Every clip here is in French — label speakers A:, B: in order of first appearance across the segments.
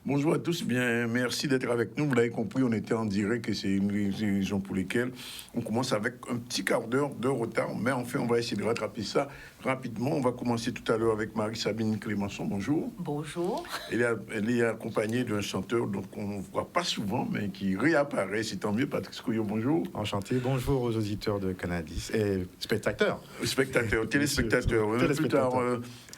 A: Bonjour à tous, bien, merci d'être avec nous. Vous l'avez compris, on était en direct et c'est une raison pour lesquelles on commence avec un petit quart d'heure de retard. Mais enfin, on va essayer de rattraper ça rapidement. On va commencer tout à l'heure avec Marie-Sabine Clémençon. Bonjour.
B: Bonjour.
A: Elle est accompagnée d'un chanteur dont on ne voit pas souvent, mais qui réapparaît. C'est tant mieux, Patrice Coyot. Bonjour.
C: Enchanté. Bonjour aux auditeurs de Canadis et spectateurs.
A: Spectateurs, téléspectateurs. Plus tard,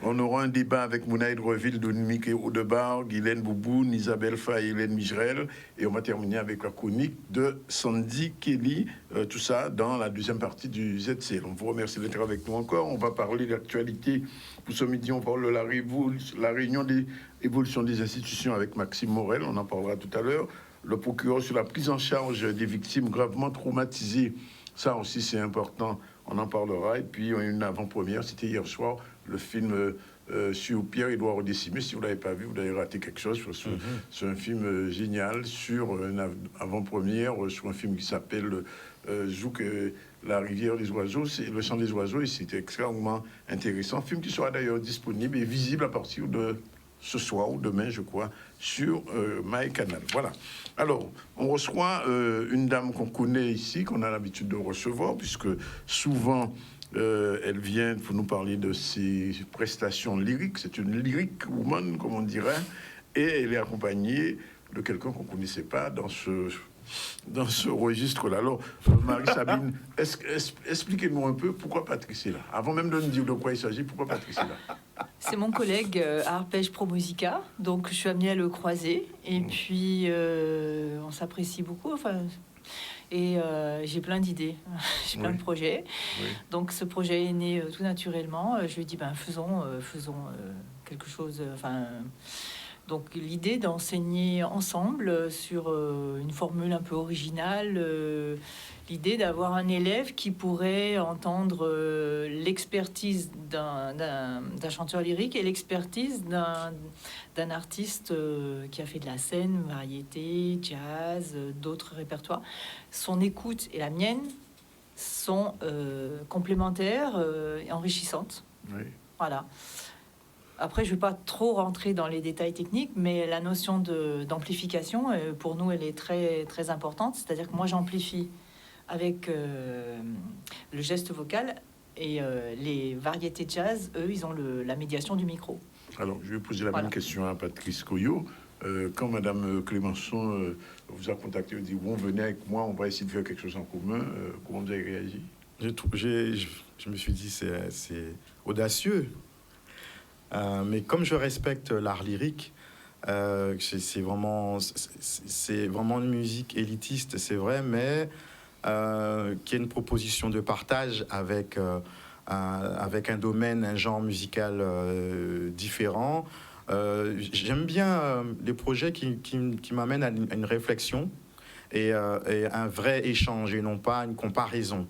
A: on aura un débat avec Mounaïd Reville, Dominique Audebar, Guylaine Bouboune, Isabelle Faye, Hélène Migerel. Et on va terminer avec la chronique de Sandy Kelly. Tout ça dans la deuxième partie du ZCL. On vous remercie d'être avec nous encore. On va parler d'actualité. Pour ce midi, on parle de la réunion des évolutions des institutions avec Maxime Morel. On en parlera tout à l'heure. Le procureur sur la prise en charge des victimes gravement traumatisées. Ça aussi, c'est important. On en parlera. Et puis, on a une avant-première. C'était hier soir, le film sur Pierre-Édouard Décimé. Si vous ne l'avez pas vu, vous avez raté quelque chose. C'est un film génial sur une avant-première, sur un film qui s'appelle Zouk, la rivière des oiseaux. C'est le chant des oiseaux. Et c'était extrêmement intéressant. Un film qui sera d'ailleurs disponible et visible à partir de ce soir ou demain, je crois, sur MyCanal. Voilà. Alors, on reçoit une dame qu'on connaît ici, qu'on a l'habitude de recevoir, puisque souvent, elle vient pour nous parler de ses prestations lyriques. C'est une lyric woman, comme on dirait, et elle est accompagnée de quelqu'un qu'on ne connaissait pas dans ce registre-là. Alors, Marie-Sabine, expliquez-nous un peu pourquoi Patrice est là. Avant même de nous dire de quoi il s'agit, pourquoi Patrice est là?
B: C'est mon collègue Arpège Pro Musica, donc je suis amenée à le croiser. Et puis, on s'apprécie beaucoup. Enfin, et j'ai plein d'idées, j'ai plein de projets. Oui. Donc, ce projet est né tout naturellement. Je lui ai dit, faisons quelque chose... Donc l'idée d'enseigner ensemble sur une formule un peu originale, l'idée d'avoir un élève qui pourrait entendre l'expertise d'un chanteur lyrique et l'expertise d'un artiste qui a fait de la scène, variété, jazz, d'autres répertoires. Son écoute et la mienne sont complémentaires et enrichissantes. Oui. Voilà. Après, je ne vais pas trop rentrer dans les détails techniques, mais la notion d'amplification, pour nous, elle est très, très importante. C'est-à-dire que moi, j'amplifie avec le geste vocal et les variétés jazz, eux, ils ont la médiation du micro.
A: Alors, je vais poser la même question à Patrice Coyot. Quand Madame Clémençon vous a contacté, vous dit « Bon, venez avec moi, on va essayer de faire quelque chose en commun », comment vous avez réagi?
C: Je me suis dit, c'est audacieux. Mais comme je respecte l'art lyrique, c'est vraiment une musique élitiste, c'est vrai, mais qui est une proposition de partage avec un domaine, un genre musical différent. J'aime bien les projets qui m'amènent à une réflexion et un vrai échange et non pas une comparaison.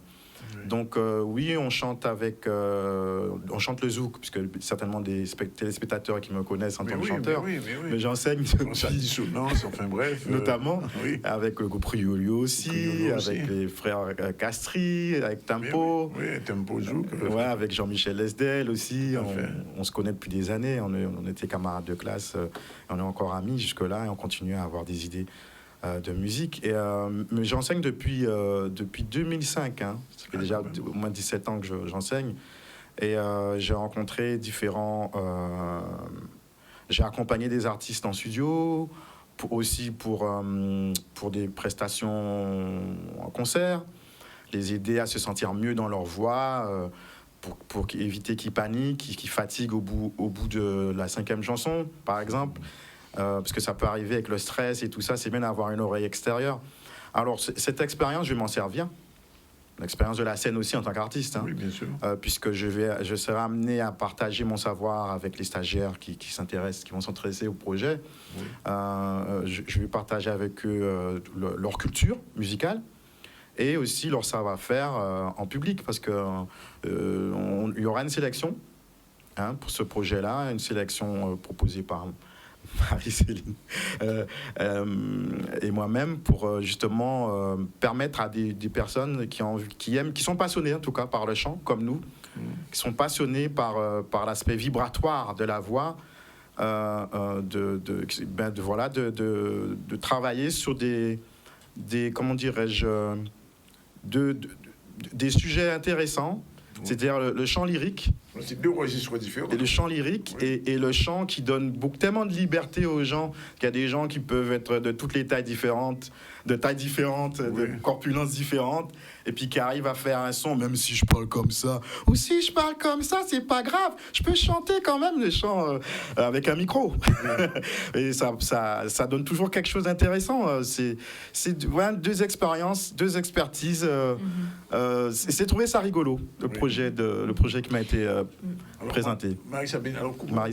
C: Donc oui, on chante le zouk, puisque certainement des téléspectateurs qui me connaissent en tant que chanteur, mais j'enseigne
A: sa dissonance, enfin bref,
C: notamment avec le groupe Riolio aussi, avec les frères Castri, avec Tempo,
A: Tempo Zouk,
C: avec Jean-Michel Esdel aussi. On se connaît depuis des années, on était camarades de classe, on est encore amis jusque-là et on continue à avoir des idées de musique. Et mais j'enseigne depuis 2005. Ça fait déjà au moins 17 ans que j'enseigne. Et j'ai rencontré j'ai accompagné des artistes en studio, pour des prestations en concert, les aider à se sentir mieux dans leur voix, pour éviter qu'ils paniquent, qu'ils fatiguent au bout de la 5e chanson, par exemple. Parce que ça peut arriver avec le stress et tout ça, c'est bien d'avoir une oreille extérieure. Alors, cette expérience, je vais m'en servir. L'expérience de la scène aussi en tant qu'artiste.
A: Oui, bien sûr.
C: Puisque je serai amené à partager mon savoir avec les stagiaires qui vont s'intéresser au projet. Oui. Je vais partager avec eux leur culture musicale et aussi leur savoir-faire en public. Parce qu'il y aura une sélection pour ce projet-là, une sélection proposée par Marie-Céline et moi-même pour justement permettre à des personnes qui sont passionnées en tout cas par le chant comme nous, qui sont passionnées par l'aspect vibratoire de la voix, de travailler sur des comment dirais-je, des sujets intéressants, c'est-à-dire le chant lyrique.
A: C'est deux registres différents.
C: Et le chant lyrique et le chant qui donne tellement de liberté aux gens, qu'il y a des gens qui peuvent être de toutes les tailles différentes, de corpulences différentes, et puis qui arrivent à faire un son, même si je parle comme ça, ou si je parle comme ça, c'est pas grave, je peux chanter quand même le chant avec un micro. Et ça donne toujours quelque chose d'intéressant. C'est deux expériences, deux expertises. C'est trouvé ça rigolo, le projet qui m'a été présenté.
A: Marie-Sabine, alors comment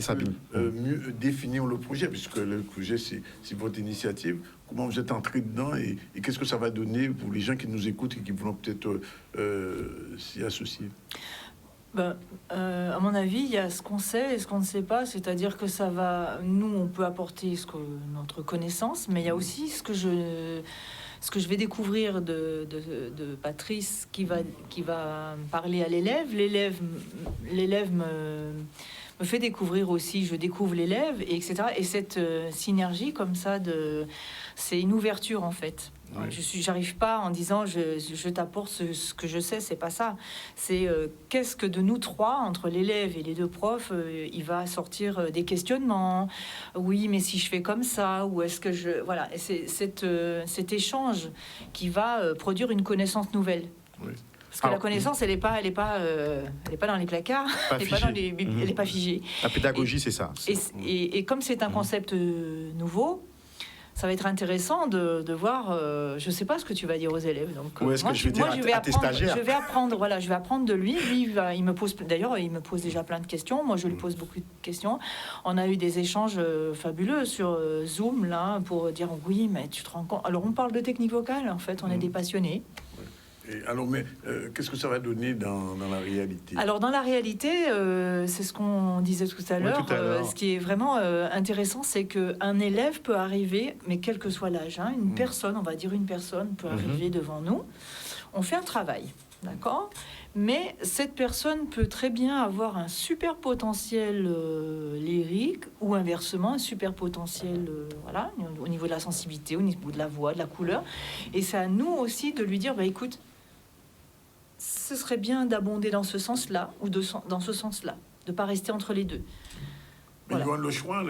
A: mieux définir le projet, puisque le projet, c'est votre initiative. Comment vous êtes entré dedans et qu'est-ce que ça va donner pour les gens qui nous écoutent et qui voudront peut-être s'y associer?
B: À mon avis, il y a ce qu'on sait et ce qu'on ne sait pas, c'est-à-dire que nous, on peut apporter notre connaissance, mais il y a aussi ce que je vais découvrir de Patrice qui va parler à l'élève. L'élève me fait découvrir aussi, je découvre l'élève, etc. Et cette synergie comme ça, c'est une ouverture en fait. Ouais. J'arrive pas en disant je t'apporte ce que je sais, c'est pas ça. C'est qu'est-ce que de nous trois, entre l'élève et les deux profs, il va sortir des questionnements. Oui, mais si je fais comme ça, ou est-ce que je... Voilà, et c'est cet échange qui va produire une connaissance nouvelle. Oui. Parce que la connaissance, elle n'est pas dans les placards, elle n'est pas figée.
C: La pédagogie, c'est ça.
B: Et comme c'est un concept nouveau, ça va être intéressant de voir. Je ne sais pas ce que tu vas dire aux élèves. Donc,
C: ou est-ce que je vais dire à tes stagiaires?
B: Je vais apprendre de lui. Lui, il me pose déjà plein de questions. Moi, je lui pose beaucoup de questions. On a eu des échanges fabuleux sur Zoom là pour dire oui, mais tu te rends compte. Alors, on parle de technique vocale. En fait, on est des passionnés.
A: Qu'est-ce que ça va donner dans la réalité?
B: Alors, dans la réalité, c'est ce qu'on disait tout à l'heure. Ce qui est vraiment intéressant, c'est qu'un élève peut arriver, mais quel que soit l'âge, une personne peut arriver devant nous. On fait un travail, d'accord? Mais cette personne peut très bien avoir un super potentiel lyrique ou inversement un super potentiel au niveau de la sensibilité, au niveau de la voix, de la couleur. Et c'est à nous aussi de lui dire, écoute, ce serait bien d'abonder dans ce sens-là ou dans ce sens-là, de ne pas rester entre les deux.
A: Mais voilà. Le choix,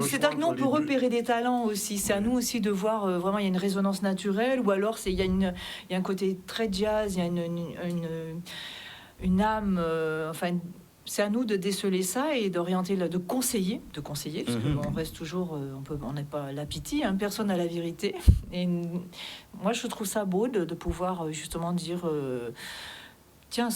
B: c'est-à-dire que nous, on peut repérer des talents aussi. C'est à nous aussi de voir vraiment, il y a une résonance naturelle, ou alors il y a un côté très jazz, il y a une âme, c'est à nous de déceler ça et d'orienter, de conseiller, parce qu'on reste toujours, on n'est pas la pitié, personne n'a la vérité. Et moi, je trouve ça beau de pouvoir justement dire, tiens,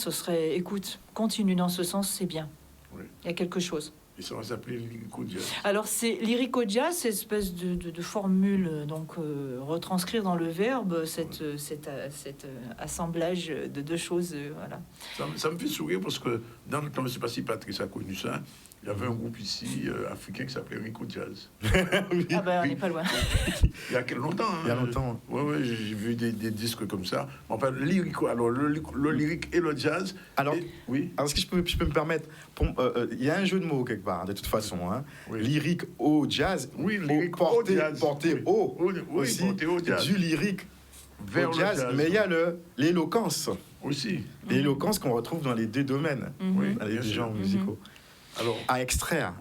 B: écoute, continue dans ce sens, c'est bien. Oui. Il y a quelque chose.
A: Et ça va s'appeler lyrico-jazz.
B: Alors, c'est lyrico-jazz, c'est une espèce de formule, donc retranscrire dans le verbe cet assemblage de deux choses. Voilà.
A: Ça me fait sourire parce que, je ne sais pas si Patrice a connu ça, il y avait un groupe ici africain qui s'appelait Rico Jazz.
B: Oui. Ah ben, on n'est pas loin.
A: Il y a longtemps.
C: Il y a longtemps.
A: Oui, j'ai vu des disques comme ça. Enfin, lyrico, alors le lyrique et le jazz.
C: Alors, est-ce que je peux me permettre, il y a un jeu de mots quelque part, de toute façon. Oui. Lyrique au jazz.
A: Oui, lyrique
C: porté,
A: au jazz.
C: Porté au aussi, porté au jazz. Du lyrique vers au jazz. Mais il y a l'éloquence.
A: Aussi.
C: L'éloquence qu'on retrouve dans les deux domaines, dans les deux genres musicaux. Alors, à extraire.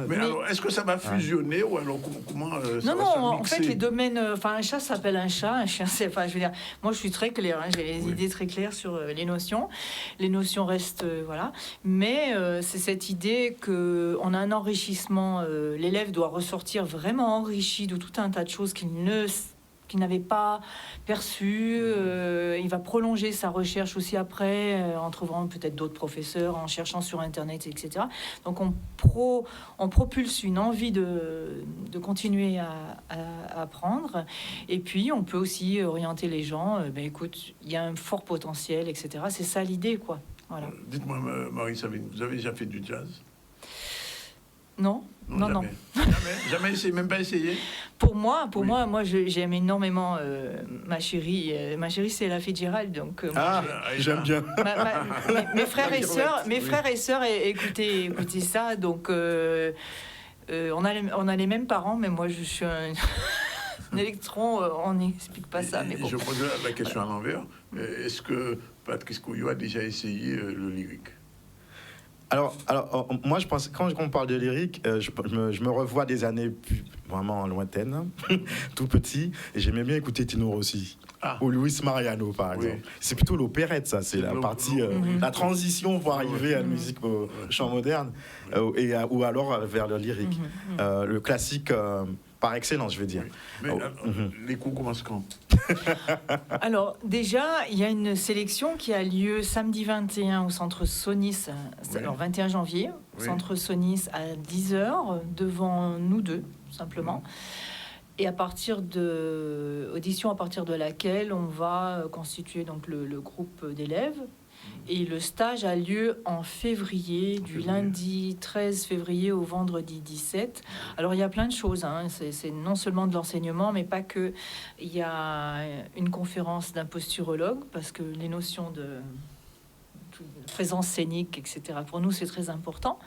A: Mais alors, est-ce que ça va fusionner ou alors comment ça va
B: en fait, les domaines... un chat s'appelle un chat, un chien, c'est... je veux dire, moi, je suis très claire, j'ai les idées très claires sur les notions. Les notions restent... Mais c'est cette idée qu'on a un enrichissement. L'élève doit ressortir vraiment enrichi de tout un tas de choses qu'il n'avait pas perçu. Il va prolonger sa recherche aussi après, en trouvant peut-être d'autres professeurs, en cherchant sur Internet, etc. Donc on propulse une envie de continuer à apprendre. Et puis on peut aussi orienter les gens. Écoute, il y a un fort potentiel, etc. C'est ça l'idée, quoi. Voilà.
A: Dites-moi, Marie-Sabine, vous avez déjà fait du jazz?
B: Non.
A: Jamais essayé, même pas essayé.
B: Pour moi, j'aime énormément ma chérie. Ma chérie, c'est la Fitzgerald, donc.
C: J'aime bien.
B: Mes frères et sœurs, écoutez ça, donc. On a les mêmes parents, mais moi, je suis un électron. On n'explique pas ça, mais bon.
A: Je pose la question à l'envers. Est-ce que Patrice Couillot a déjà essayé le lyrique?
C: Alors, moi, je pense quand on parle de lyrique, je me revois des années vraiment lointaines, hein, tout petit, et j'aimais bien écouter Tino Rossi. Ou Luis Mariano, par exemple.
A: Oui.
C: C'est plutôt l'opérette, ça. C'est la partie, la transition pour arriver à la musique au chant moderne, ou alors vers le lyrique. Le classique par excellence, je veux dire.
A: Mais les cours commencent quand?
B: Alors, déjà, il y a une sélection qui a lieu samedi 21 au Centre Sonis, alors 21 janvier, au Centre Sonis à 10h, devant nous deux, tout simplement. Et à partir audition à partir de laquelle on va constituer donc le groupe d'élèves. Et le stage a lieu en février, du lundi 13 février au vendredi 17. Alors il y a plein de choses, hein. C'est non seulement de l'enseignement, mais pas que. Il y a une conférence d'un posturologue, parce que les notions de présence scénique, etc., pour nous c'est très important.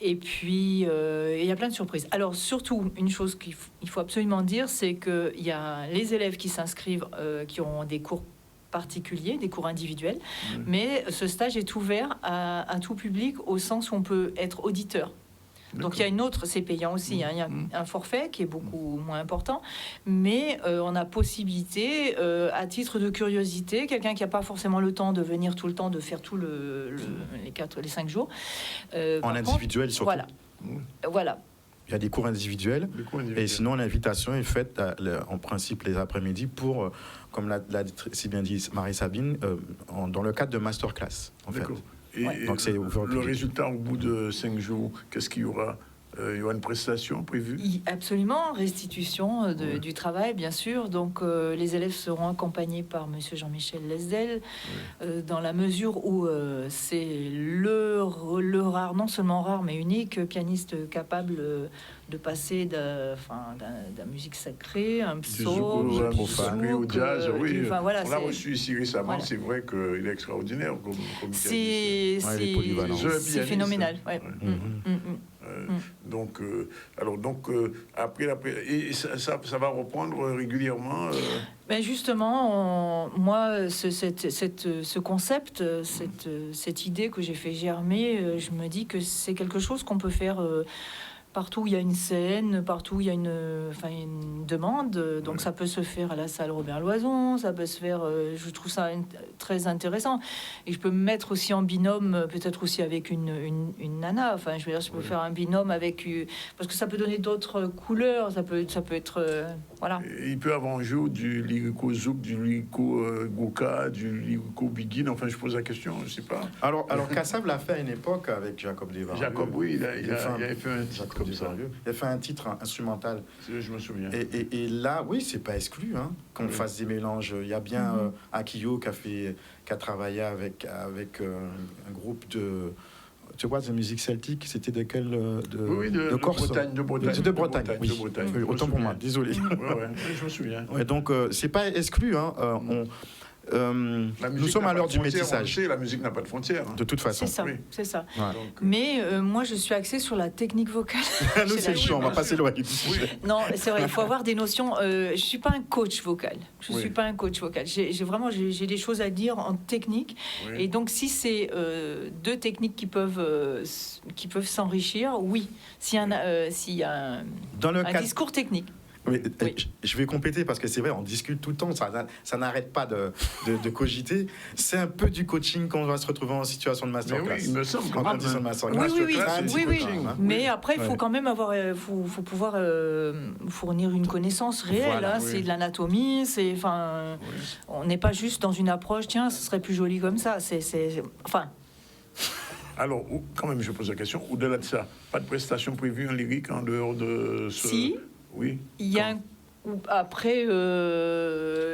B: Et puis, il y a plein de surprises. Alors, surtout, une chose qu'il faut absolument dire, c'est qu'il y a les élèves qui s'inscrivent, qui ont des cours particuliers, des cours individuels, mais ce stage est ouvert à tout public, au sens où on peut être auditeur. Donc il y a une autre, c'est payant aussi, hein, il y a un forfait qui est beaucoup moins important, mais on a possibilité, à titre de curiosité, quelqu'un qui n'a pas forcément le temps de venir tout le temps, de faire tout les 5 jours.
C: En individuel surtout.
B: Voilà.
C: Il y a des cours individuels, et sinon l'invitation est faite en principe les après-midi pour, comme l'a si bien dit Marie-Sabine, dans le cadre de masterclass. En fait.
A: Et
C: donc c'est
A: le résultat au bout de 5 jours, qu'est-ce qu'il y aura? Il y aura une prestation prévue?
B: Absolument, restitution du travail, bien sûr. Donc, les élèves seront accompagnés par Monsieur Jean-Michel Lesdel, dans la mesure où c'est le rare, non seulement rare, mais unique pianiste capable de passer de la musique sacrée, un psaume,
A: au jazz. Oui,
B: voilà,
A: on l'a reçu ici récemment. Voilà. C'est vrai qu'il est extraordinaire comme
B: c'est phénoménal.
A: Donc, après, et ça va reprendre régulièrement.
B: Ben justement, moi, ce concept, cette idée que j'ai fait germer, je me dis que c'est quelque chose qu'on peut faire partout où il y a une scène, partout où il y a une demande. Donc ça peut se faire à la salle Robert Loison, ça peut se faire, je trouve ça très intéressant. Et je peux me mettre aussi en binôme, peut-être aussi avec une nana. Enfin, je veux dire, je peux faire un binôme avec... parce que ça peut donner d'autres couleurs, ça peut être... voilà.
A: Et il peut avoir un jour du lyrico zouk, du lyrico goka, du lyrico begin. Enfin, je pose la question, je sais pas.
C: Alors Kassav l'a fait à une époque avec Jacob Desvarieux.
A: Jacob, oui, il avait fait un titre comme ça.
C: Il a fait un titre instrumental.
A: Je me souviens.
C: Et là, oui, c'est pas exclu qu'on fasse des mélanges. Il y a bien Akio qui a travaillé avec un groupe de... Tu vois, de musique celtique, c'était de quel... de Corse.
A: De Bretagne.
C: De Bretagne, oui. Autant pour moi, désolé.
A: Je me souviens.
C: Donc, c'est pas exclu. Nous sommes à l'heure du métissage.
A: La musique n'a pas de frontières.
C: De toute façon.
B: C'est ça. Mais moi, je suis axée sur la technique vocale.
C: Nous, c'est le chant, on va pas s'éloigner du sujet.
B: Non, c'est vrai, il faut avoir des notions. Je suis pas un coach vocal. J'ai des choses à dire en technique. Et donc, si c'est deux techniques qui peuvent s'enrichir, oui. S'il y a un discours technique.
C: Mais, je vais compléter parce que c'est vrai, on discute tout le temps, ça n'arrête pas de cogiter. C'est un peu du coaching quand on va se retrouver en situation de masterclass.
A: Oui, il me semble.
B: Oui. Mais après, il faut quand même faut pouvoir fournir une connaissance réelle. Voilà, c'est de l'anatomie, on n'est pas juste dans une approche. Tiens, ce serait plus joli comme ça.
A: Alors, quand même, je pose la question. Au-delà de ça, pas de prestation prévue en lyrique en dehors de ce...
B: Si.
A: Oui.
B: Il y a après,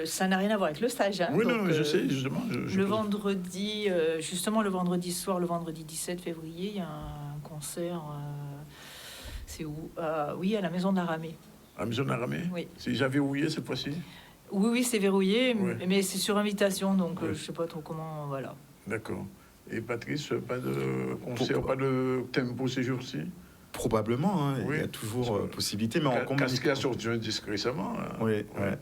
B: ça n'a rien à voir avec le stage.
A: Oui, donc, non, je sais, justement.
B: Le vendredi, le vendredi soir, le vendredi 17 février, il y a un concert. C'est où oui, à la Maison de la Ramée.
A: À la Maison de la Ramée?
B: Oui.
A: C'est déjà verrouillé cette fois-ci?
B: Oui, c'est verrouillé, mais c'est sur invitation, donc je ne sais pas trop comment. Voilà.
A: D'accord. Et Patrice, pas de concert, pas de tempo ces jours-ci?
C: Probablement, hein,
A: Oui.
C: il y a toujours possibilité, mais on communique.
A: Casquet a sorti un disque récemment. Hein.
C: Oui,
A: Ouais.
C: ouais.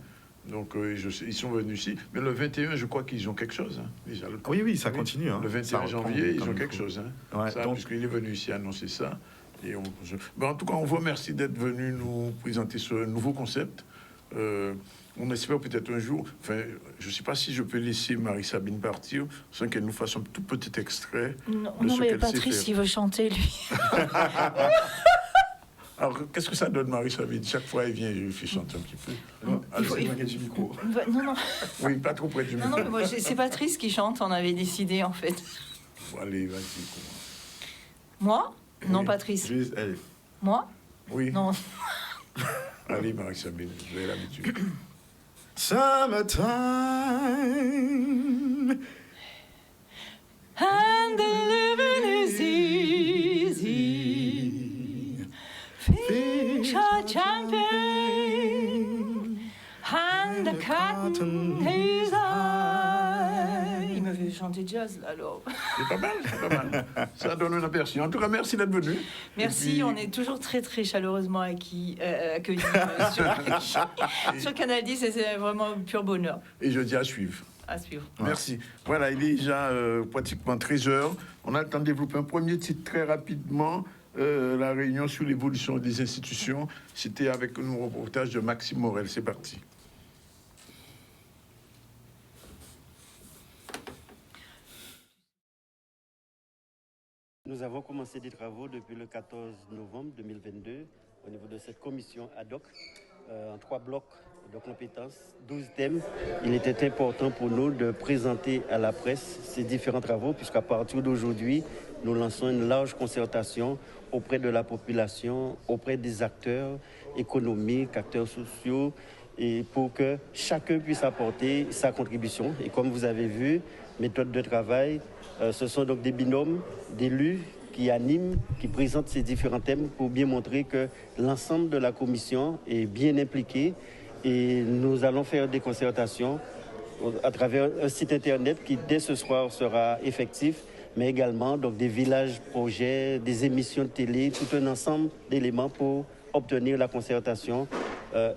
A: Donc, ils sont venus ici. Mais le 21, je crois qu'ils ont quelque chose. Hein, déjà.
C: Oui, ça continue. Hein.
A: Le 21
C: Ça reprend
A: janvier, ils
C: comme
A: ont
C: il
A: quelque
C: faut.
A: chose. Hein.
C: Ouais,
A: Ça,
C: donc-
A: puisqu'il est venu ici annoncer ça. Et en tout cas, on vous remercie d'être venu nous présenter ce nouveau concept. On espère peut-être un jour, enfin, je ne sais pas si je peux laisser Marie-Sabine partir sans qu'elle nous fasse un tout petit extrait.
B: Non,
A: de
B: non
A: ce
B: mais
A: qu'elle sait
B: Patrice,
A: faire.
B: il veut chanter, lui.
A: Alors, qu'est-ce que ça donne, Marie-Sabine? Chaque fois, elle vient et il fait chanter un petit peu.
C: Allez,
B: faut-
C: s'éloigner du micro.
B: Non, non.
A: Oui, pas trop près du
B: Non,
A: micro.
B: non, mais moi, c'est Patrice qui chante, on avait décidé, en fait.
A: Bon, allez, vas-y.
B: Moi? Non,
A: Oui.
B: Patrice.
C: Allez.
B: Moi?
A: Oui,
B: Non.
A: allez, Marie-Sabine, vous avez l'habitude.
C: Summertime.
B: And the living is easy. Fish are jumping. And the cotton is high. Il me fait chanter jazz, là, alors.
A: C'est pas mal, c'est pas mal. Ça donne un aperçu. En tout cas, merci d'être venu.
B: Merci,
A: Et puis,
B: on est toujours très très chaleureusement accueillis sur Canal 10 et c'est vraiment un pur bonheur
A: Et je dis à suivre.
B: à suivre.
A: Merci. Voilà, il est déjà pratiquement 13 heures. On a le temps de développer un premier titre très rapidement. La réunion sur l'évolution des institutions. C'était avec un reportage de Maxime Morel. C'est parti.
D: Nous avons commencé des travaux depuis le 14 novembre 2022 au niveau de cette commission ad hoc en 3 blocs de compétences, 12 thèmes. Il était important pour nous de présenter à la presse ces différents travaux puisqu'à partir d'aujourd'hui, nous lançons une large concertation auprès de la population, auprès des acteurs économiques, acteurs sociaux, et pour que chacun puisse apporter sa contribution. Et comme vous avez vu, méthode de travail, ce sont donc des binômes d'élus qui animent, qui présentent ces différents thèmes pour bien montrer que l'ensemble de la commission est bien impliqué. Et nous allons faire des concertations à travers un site internet qui dès ce soir sera effectif, mais également donc, des villages projets, des émissions de télé, tout un ensemble d'éléments pour obtenir la concertation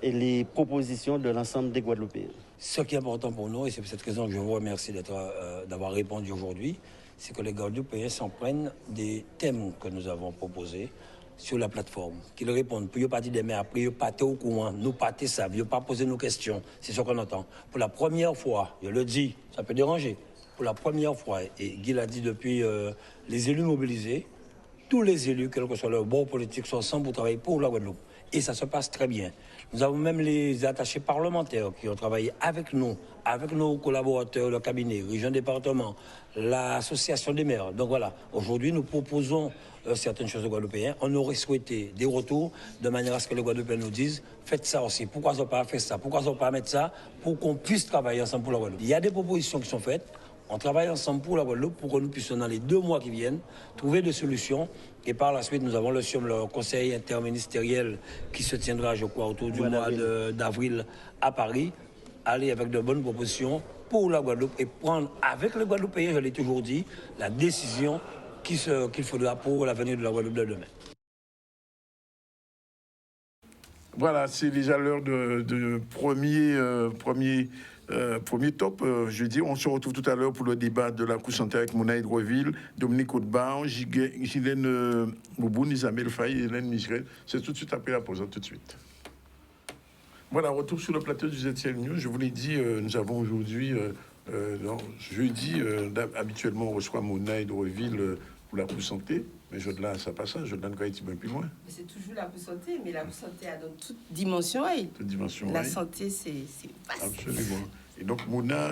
D: et les propositions de l'ensemble des Guadeloupéens.
E: Ce qui est important pour nous, et c'est pour cette raison que je vous remercie d'avoir répondu aujourd'hui, c'est que les Guadeloupéens s'en prennent des thèmes que nous avons proposés sur la plateforme, qu'ils répondent. Puis ils pas dit mais après, ils pas au courant, nous pas ça, ils pas poser nos questions. C'est ce qu'on entend. Pour la première fois, je le dis, ça peut déranger, pour la première fois, et Guy l'a dit depuis les élus mobilisés, tous les élus, quel que soit leur bord politique, sont ensemble pour travailler pour la Guadeloupe. Et ça se passe très bien. Nous avons même les attachés parlementaires qui ont travaillé avec nous, avec nos collaborateurs, le cabinet, région, département, l'association des maires. Donc voilà, aujourd'hui nous proposons certaines choses aux Guadeloupéens. On aurait souhaité des retours de manière à ce que les Guadeloupéens nous disent faites ça aussi, pourquoi ils n'ont pas fait ça, pourquoi ils n'ont pas mettre ça, pour qu'on puisse travailler ensemble pour la Guadeloupe. Il y a des propositions qui sont faites. On travaille ensemble pour la Guadeloupe pour que nous puissions, dans les 2 mois qui viennent, trouver des solutions. Et par la suite, nous avons le conseil interministériel qui se tiendra, je crois, autour du mois d'avril à Paris. Aller avec de bonnes propositions pour la Guadeloupe et prendre avec les Guadeloupéens, je l'ai toujours dit, la décision qu'il faudra pour l'avenir de la Guadeloupe de demain.
A: Voilà, c'est déjà l'heure de premier top. Je dis, on se retrouve tout à l'heure pour le débat de la Cour santé avec Mouna Hydreville, Dominique Audebar, Ghislaine Bouboune, Isabelle Faye et Hélène Michel. C'est tout de suite après la pause, tout de suite. Voilà, retour sur le plateau du ZCL News. Je vous l'ai dit, nous avons aujourd'hui, jeudi, habituellement on reçoit Mouna Hydreville pour la Cour santé. Mais Jodelin, ça passe, Jodelin va être un peu plus loin.
F: C'est toujours la santé, mais la santé a dans toute dimension.
A: Toute dimension,
F: la
A: oui.
F: santé, c'est vaste.
A: Absolument. Et donc, Mouna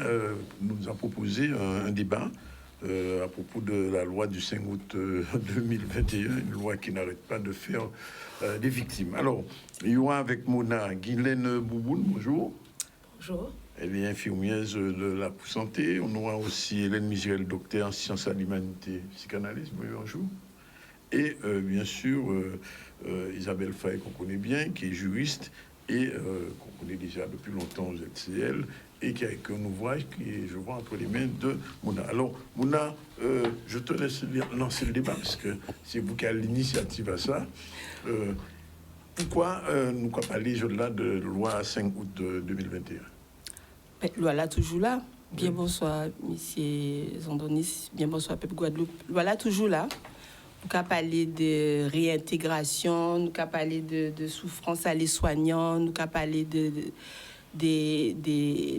A: nous a proposé un débat à propos de la loi du 5 août 2021, une loi qui n'arrête pas de faire des victimes. Alors, il y aura avec Mouna Ghislaine Bouboune, bonjour.
F: Bonjour.
A: Elle est infirmière de la santé. On aura aussi Hélène Michel, docteur en sciences de l'humanité, psychanalyste, bonjour. Et bien sûr, Isabelle Faye, qu'on connaît bien, qui est juriste, et qu'on connaît déjà depuis longtemps, ZCL, et qui a écrit un ouvrage qui est, je vois, entre les mains de Mouna. Alors, Mouna, je te laisse lancer le débat, parce que c'est vous qui avez l'initiative à ça. Pourquoi nous ne pas parler au-delà de loi 5 août 2021?
F: Loi là, toujours là. Bien bonsoir, monsieur Zandonis. Bien bonsoir, Peuple Guadeloupe. Loi là, toujours là. Nous avons parlé de réintégration, nous avons parlé de souffrance à les soignants, nous avons parlé de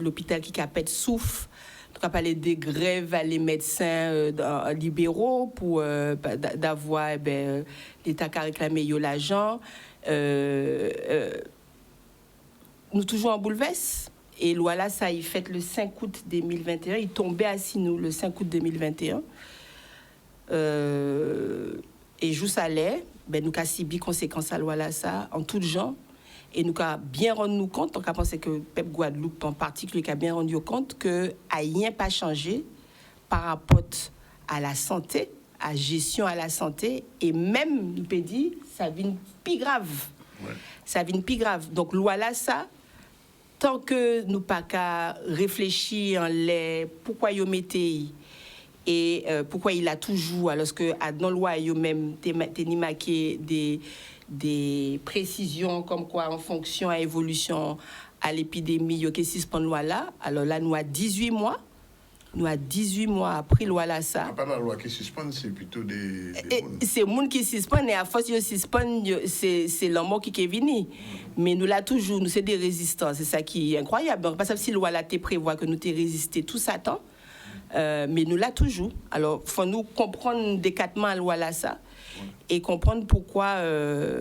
F: l'hôpital qui capête souffle. Nous avons parlé des grèves à les médecins libéraux pour d'avoir l'État qui a réclamé l'argent. Nous toujours en bouleverse. Et voilà, ça, il fait le 5 août 2021. Il tombait à Sinou le 5 août 2021. Et joue ça l'est, nous avons subi conséquences à loi ça en tout genre. Et nous avons bien rendu compte, on a pensé que Peuple Guadeloupe en particulier a bien rendu compte que rien pas changé par rapport à la santé, à la gestion à la santé, et même, nous peut dire, ça vient plus grave. Ouais. Ça vient plus grave. Donc, loi là, ça, tant que nous pas qu'à réfléchir pourquoi ils mettent et pourquoi il a toujours, alors que dans la loi, il y a même des précisions comme quoi en fonction à l'évolution à l'épidémie, il y a que suspendre loi là. Alors là, nous à 18 mois. Nous à 18 mois après loi là ça.
A: Pas la loi qui suspend, c'est plutôt des
F: c'est le monde qui suspend et à force de suspendre, c'est l'homme qui est venu. Mais nous là toujours, nous c'est des résistants, c'est ça qui est incroyable. Donc, parce que si loi là te prévoit que nous te résister tout ça temps. Mais nous là toujours. Alors, faut nous comprendre décatement à loi là ça et comprendre pourquoi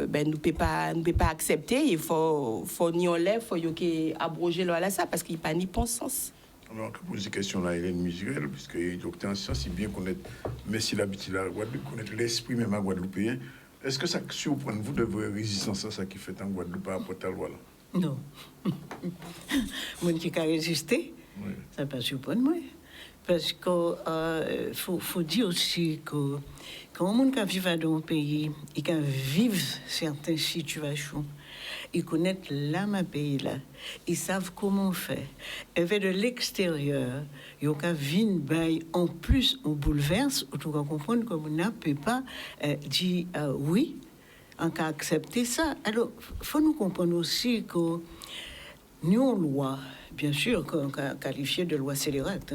F: nous peut pas accepter. Il faut ni on lève, faut y abroger loi là ça parce qu'il pas ni bon sens.
A: Alors, je pose des questions là, Hélène Musuel, puisque le docteur en sciences, c'est bien connaître, mais si l'habitude à Guadeloupe, connaître l'esprit même à Guadeloupéen. Est-ce que ça surprend vous de vos résistances à ça qui fait en Guadeloupe par rapport à la loi là?
G: Non. Mon qui a résisté, oui. Ça ne pas surprendre moi. Parce qu'il faut dire aussi que quand on vit dans un pays et qu'on vit certaines situations, ils connaissent ma pays là, ils savent comment faire. Et de l'extérieur, ils ont en plus on bouleverse, on doit comprendre qu'on ne peut pas dire oui, on peut accepter ça. Alors, il faut nous comprendre aussi que nous, en loi, bien sûr, qu'on qualifié de loi scélérate,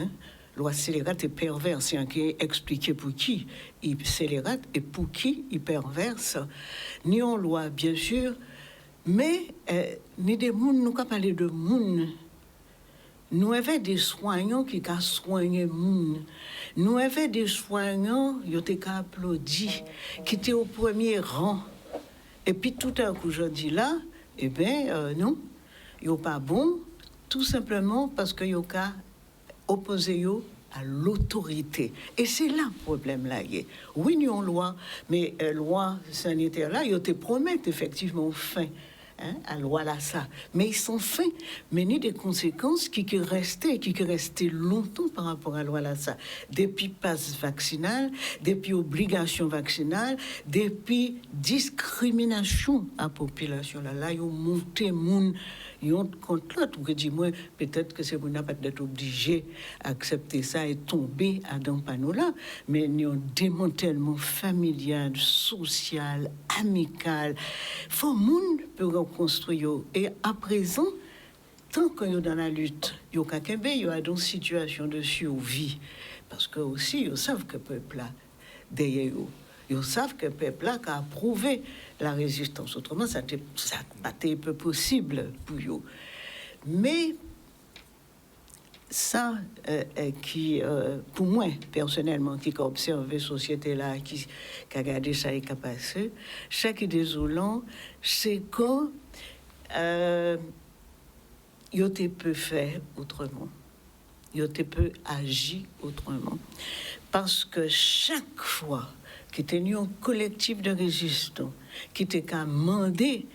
G: loi scélérate est perverse, c'est qui est expliqué pour qui il scélérate et pour qui il perverse. Ni en loi, bien sûr, mais ni des monde, nous pas parler de monde. Nous avons des soignants qui ont soigné monde. Nous avons des soignants qui ont applaudi, qui étaient au premier rang. Et puis tout à coup, je dis là, eh bien, non, ils sont pas bon, tout simplement parce qu'ils ont opposé à l'autorité. Et c'est là le problème là. Oui, nous avons loi, mais loi sanitaire là, ils te promettent effectivement fin. À loi là ça, mais ils sont faits, mais ni des conséquences qui restaient longtemps par rapport à loi là ça, depuis passe vaccinal, depuis obligation vaccinale, depuis discrimination à population là ils ont monté monde yon contre l'autre, ou que dis-moi, peut-être que c'est pour n'a pas d'être obligé d'accepter ça et tomber à dans panneau là, mais nous un démantèlement familial, social, amical. Faut monde peut reconstruire et à présent, tant qu'on est dans la lutte, il y a quelqu'un il y a dans situation de survie parce que aussi ils savent que peuple là derrière eux. Ils savent que le peuple a approuvé la résistance. Autrement, ça n'a pas été possible pour eux. Mais ça, qui, pour moi, personnellement, qui a observé la société là, qui a regardé ça et qui a passé, ce qui est désolant, c'est que ils peut faire autrement. Ils peut agir autrement. Parce que chaque fois qui était un collectif de résistants, qui était qu'à demander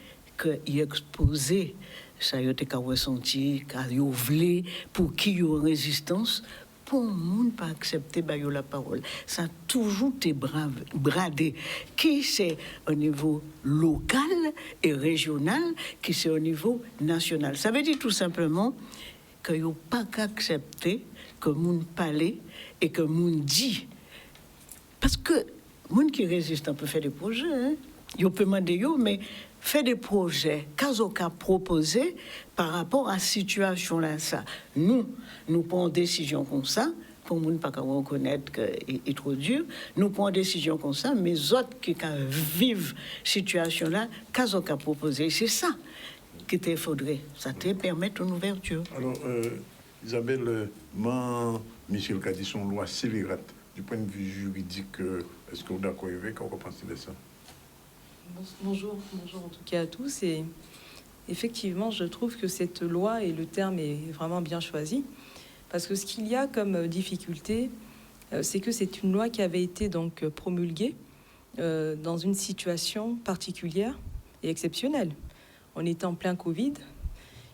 G: qu'il exposait, ça y était qu'à ressentir, qu'à voulu, pour qui y a une résistance, pour le monde pas accepter la parole. Ça a toujours été bradé. Qui c'est au niveau local et régional, qui c'est au niveau national. Ça veut dire tout simplement qu'il n'y a pas qu'à accepter que le monde parle et que le monde dit. Parce que le monde qui résiste, on peut faire des projets. Hein? Il peut demander, mais faire des projets, qu'à proposer par rapport à la situation là, ça. Nous prenons une décision comme ça, pour ne pas reconnaître qu'il est trop dur. Nous prenons une décision comme ça, mais les autres qui vivent cette situation là, qu'à proposer. C'est ça qu'il te faudrait. Ça te permet une ouverture.
A: Alors, Isabelle, Michel a dit son loi scélérate. Du point de vue juridique, est-ce que vous êtes d'accord avec qu'on pense de ça?
H: Bonjour en tout cas à tous. Et effectivement, je trouve que cette loi, et le terme est vraiment bien choisi, parce que ce qu'il y a comme difficulté, c'est que c'est une loi qui avait été donc promulguée dans une situation particulière et exceptionnelle. On était en plein Covid,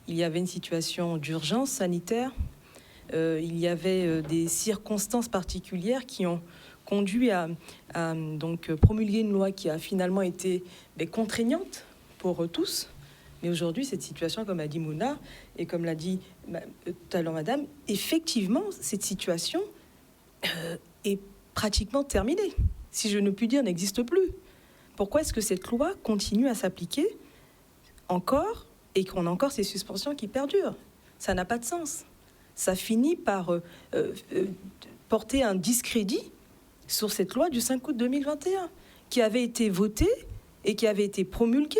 H: il y avait une situation d'urgence sanitaire, il y avait des circonstances particulières qui ont conduit à donc promulguer une loi qui a finalement été contraignante pour tous. Mais aujourd'hui, cette situation, comme a dit Mouna, et comme l'a dit tout à l'heure Madame, effectivement, cette situation est pratiquement terminée. Si je ne puis dire, n'existe plus. Pourquoi est-ce que cette loi continue à s'appliquer encore et qu'on a encore ces suspensions qui perdurent? Ça n'a pas de sens. Ça finit par porter un discrédit sur cette loi du 5 août 2021, qui avait été votée et qui avait été promulguée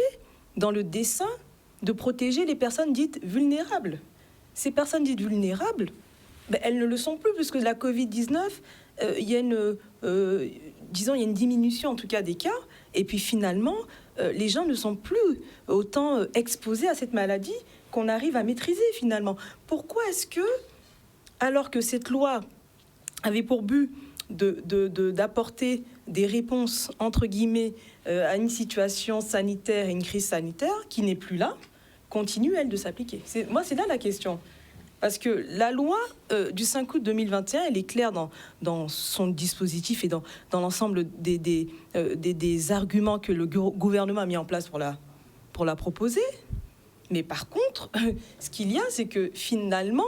H: dans le dessein de protéger les personnes dites vulnérables. Ces personnes dites vulnérables, elles ne le sont plus, puisque la Covid-19, il y a une diminution en tout cas des cas, et puis finalement, les gens ne sont plus autant exposés à cette maladie qu'on arrive à maîtriser finalement. Pourquoi est-ce que, alors que cette loi avait pour but d'apporter des réponses, entre guillemets, à une situation sanitaire et une crise sanitaire qui n'est plus là, continue, elle, de s'appliquer? Moi, c'est là la question. Parce que la loi du 5 août 2021, elle est claire dans son dispositif et dans l'ensemble des arguments que le gouvernement a mis en place pour la proposer. Mais par contre, ce qu'il y a, c'est que finalement,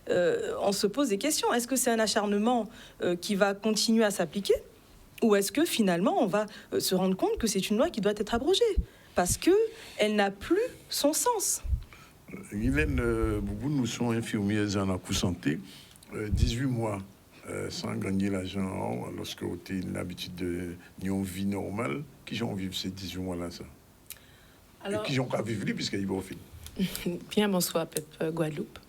H: on se pose des questions. Est-ce que c'est un acharnement qui va continuer à s'appliquer? Ou est-ce que finalement, on va se rendre compte que c'est une loi qui doit être abrogée? Parce qu'elle n'a plus son sens.
A: Guylaine Boubou, nous sommes infirmières en santé. 18 mois sans gagner l'argent lorsque vous avez l'habitude d'une vie normale. Qui ont vécu ces 18 mois-là, ça? Alors, et qui ont qu'à vivre, puisqu'ils vont au film.
I: Bien, bonsoir, Pep Guadeloupe.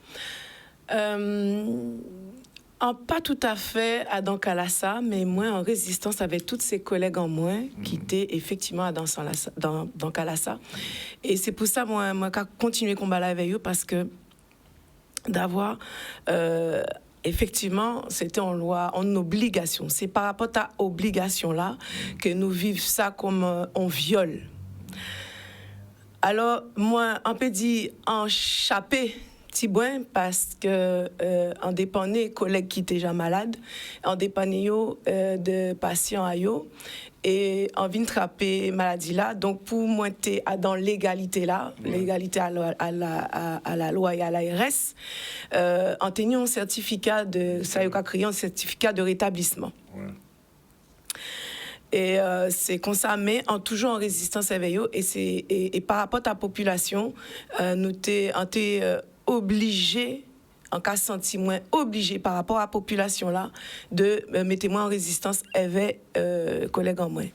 I: Pas tout à fait à Dankalassa, mais moi en résistance avec tous ces collègues en moins qui étaient effectivement à Dankalassa. Et c'est pour ça moi j'ai continué à combattre avec eux, parce que d'avoir effectivement c'était en loi, en obligation. C'est par rapport à obligation là que nous vivons ça comme on viole. Alors moi on peut dire en chapé Tibouin, parce que en dépendait collègues qui étaient déjà malades, en dépendait de patients à yo, et en vient trapper maladie là. Donc pour moi t'es dans l'égalité là, l'égalité à la loi et à l'ARS, en tenant un certificat de ça y a créé un certificat de rétablissement. Ouais. Et c'est comme ça, mais toujours en résistance avec eux. Et par rapport à la population, nous t'es obligé, en cas senti moins obligé par rapport à la population là, de mettre moi en résistance avec collègues en moins.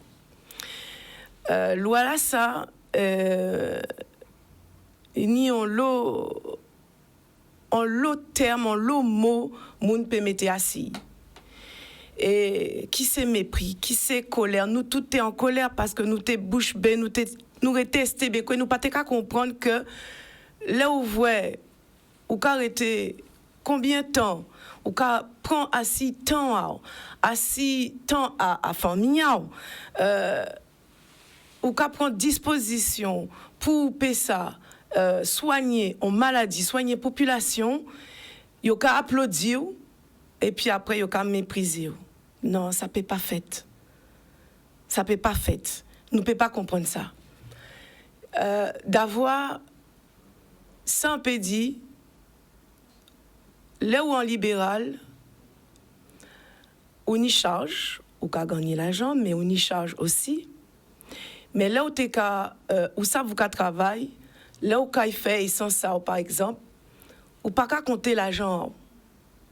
I: Loi là ça, ni en l'eau terme, en l'eau mot, moun peut mettre assis. Et qui c'est mépris, qui c'est colère, nous tout est en colère parce que nous t'es bouche bée, nous retesté bé, nous pas qu'à comprendre que là où voit ou qu'arrêter combien de temps ou qu'à prend assis temps à famille ou qu'à prendre disposition pour ça soigner en maladie, soigner population, yo qu'à applaudir et puis après, ils ont méprisé. Non, ça ne peut pas faire. Ça ne peut pas faire. Nous ne pouvons pas comprendre ça. D'avoir, ça on peut dire, là où en libéral, on y charge, ou qu'à gagner l'argent, mais on y charge aussi. Mais là où où ça vous travaille, là où qu'à fait sans ça, par exemple, ou pas qu'à compter l'argent,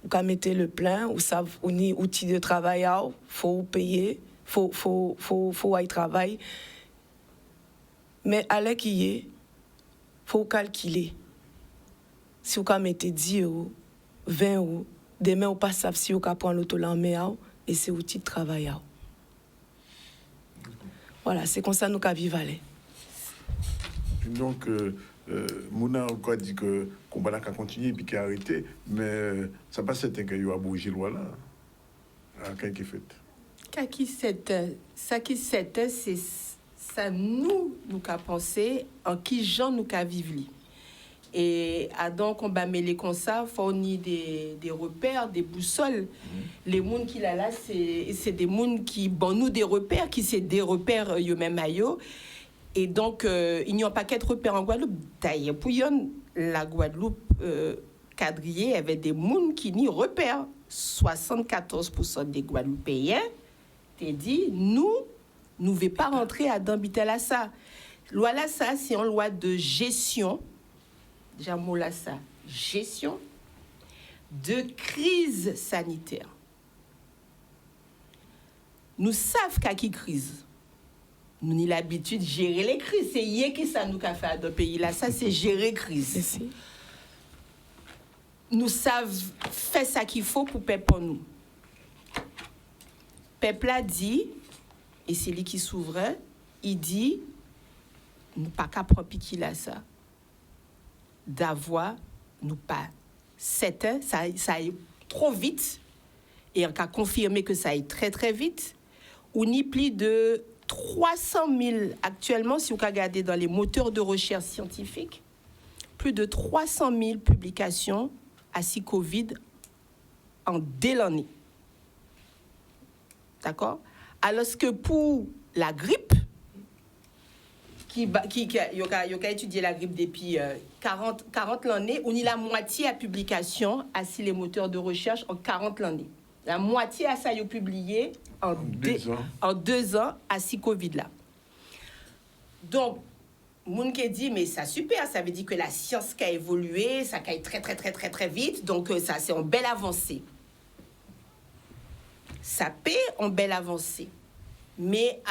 I: ou qu'à mettre le plein, ou ça, ou ni outil de travail, faut payer, faut aller travailler. Mais à l'heure qui est, faut calculer. Si vous mettez 10 €, 20 €, demain, vous ne savez pas si vous prendre l'auto en et c'est outil de travail. Voilà, c'est comme ça que nous vivons.
A: Donc, Mouna a dit que le combat a continué et puis qu'il a arrêté, mais ça passe certain qu'il y a bougé loi là. Qu'est-ce qui fait?
F: Ça qui c'est ça nous avons pensé en qui gens nous avons vécu. Et donc on va mêler comme ça, fournir des repères, des boussoles. Les gens qui là c'est des gens qui bon nous des repères qui c'est des repères eux même ailleurs. Et donc il n'y a pas qu'être repères en Guadeloupe. D'ailleurs pour la Guadeloupe quadrillée avec des gens qui n'y repèrent. 74% des Guadeloupéens t'es dit nous ne voulons pas rentrer à Dambitel-Lassa. Loi Lassa, c'est une loi de gestion. Déjà, mot Lassa, gestion de crise sanitaire. Nous savons qu'à qui crise. Nous avons l'habitude de gérer les crises. C'est hier qui ça nous a fait dans le pays là. Ça, c'est gérer crise. Nous savons faire ça qu'il faut pour peuple nous. Peuple a dit, et c'est lui qui souverain, il dit, nous pas qu'à prendre piquer là ça. D'avoir, nous pas, certain, ça aille trop vite, et on a confirmé que ça aille très très vite, on y plus de 300 000 actuellement, si on regarde dans les moteurs de recherche scientifique, plus de 300 000 publications à si Covid en dès l'année. D'accord? Alors que pour la grippe, qui a étudié la grippe depuis 40 l'année, on y la moitié à publication à si les moteurs de recherche en 40 l'année. La moitié à ça y a publié en 2 ans à si Covid là. Donc, moun qui dit mais ça super, ça veut dire que la science qui a évolué, ça a très très très très très vite, donc ça c'est une belle avancée. Ça paie en belle avancée. Mais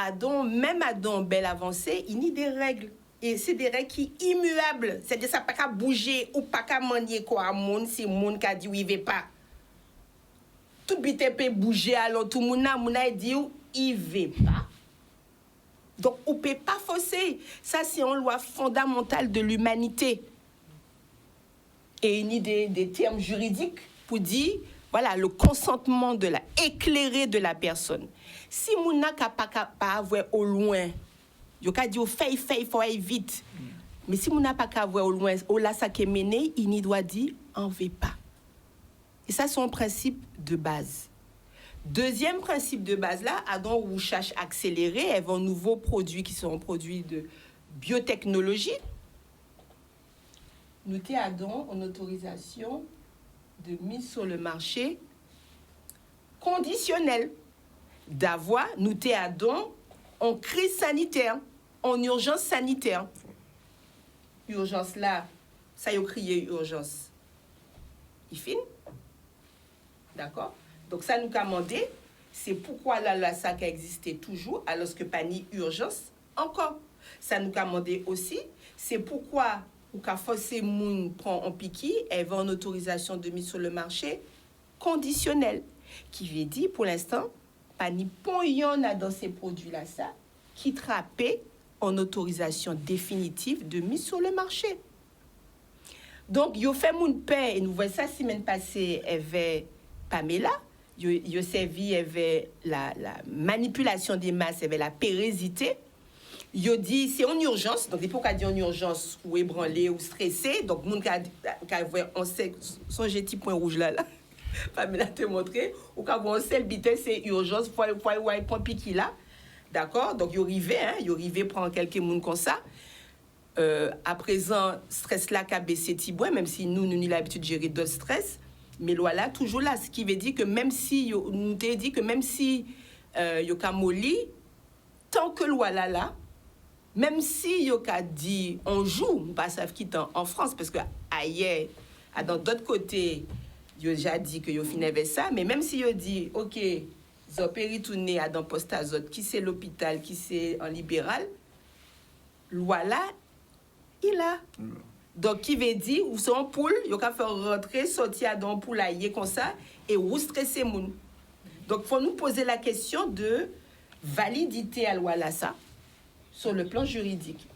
F: même en belle avancée, il y a des règles. Et c'est des règles qui sont immuables. C'est-à-dire ça ne peut pas bouger ou pas manier quoi à monde si le monde qui a dit oui, il ne veut pas. Tout le monde peut bouger, alors tout le monde a dit il ne veut pas. Donc on ne peut pas forcer. Ça, c'est une loi fondamentale de l'humanité. Et il y a des termes juridiques pour dire voilà, le consentement éclairé de la personne. Si moun n'a pas avoir au loin, yo ka di fait faut aller vite. Mais si moun n'a pas avoir au loin, au là ça qui mené, il n'y doit dire en veut pas. Et ça c'est un principe de base. Deuxième principe de base là, donc on cherche à accélérer avec un nouveau produit qui sont produits de biotechnologie. Nous avons une autorisation de mise sur le marché conditionnelle. D'avoir, nous avons en crise sanitaire, en urgence sanitaire. Urgence là, ça y a crié urgence. Il finit. D'accord? Donc ça nous a demandé, c'est pourquoi là ça a existé toujours, alors que pas ni urgence encore. Ça nous a demandé aussi, c'est pourquoi ou qu'a forcé moun prend en piqui, elle va en autorisation de mise sur le marché conditionnelle, qui veut dire pour l'instant pas ni poyon dans ces produits là ça qui trappait en autorisation définitive de mise sur le marché. Donc yo fait moun paix et nous voyons ça semaine passée avec Pamela, yo servi avec la manipulation des masses, avec la pérésité. Yo dit c'est en urgence, donc pour qu'on dit en urgence ou ébranlé ou stressé, donc moun ka on sait son petit point rouge là. Pamela te montré, ou quand on sait le bitais, c'est urgence, faut point piqui là. D'accord? Donc, il arrive prendre quelques monde comme ça. À présent, stress là qu'a baissé Tiboué, même si nous avons l'habitude de gérer d'autres stress. Mais voilà, toujours là, ce qui veut dire que même si, nous t'ai dit que même si yo ka molli, tant que loi là, même si yo ka dit on joue, pas savent qui en France, parce que ailleurs, dans d'autres côtés, yo déjà dit que yo finit avec ça, mais même si yo dit, ok, zo péri-tourné à dans poste azote, qui c'est l'hôpital, qui c'est en libéral, loi là, il a. Donc, qui veut dire, ou son poule, il va faire rentrer, sortir dans poule aïe comme ça, et ou stresser moun. Donc, il faut nous poser la question de validité à loi là, ça, sur le plan juridique.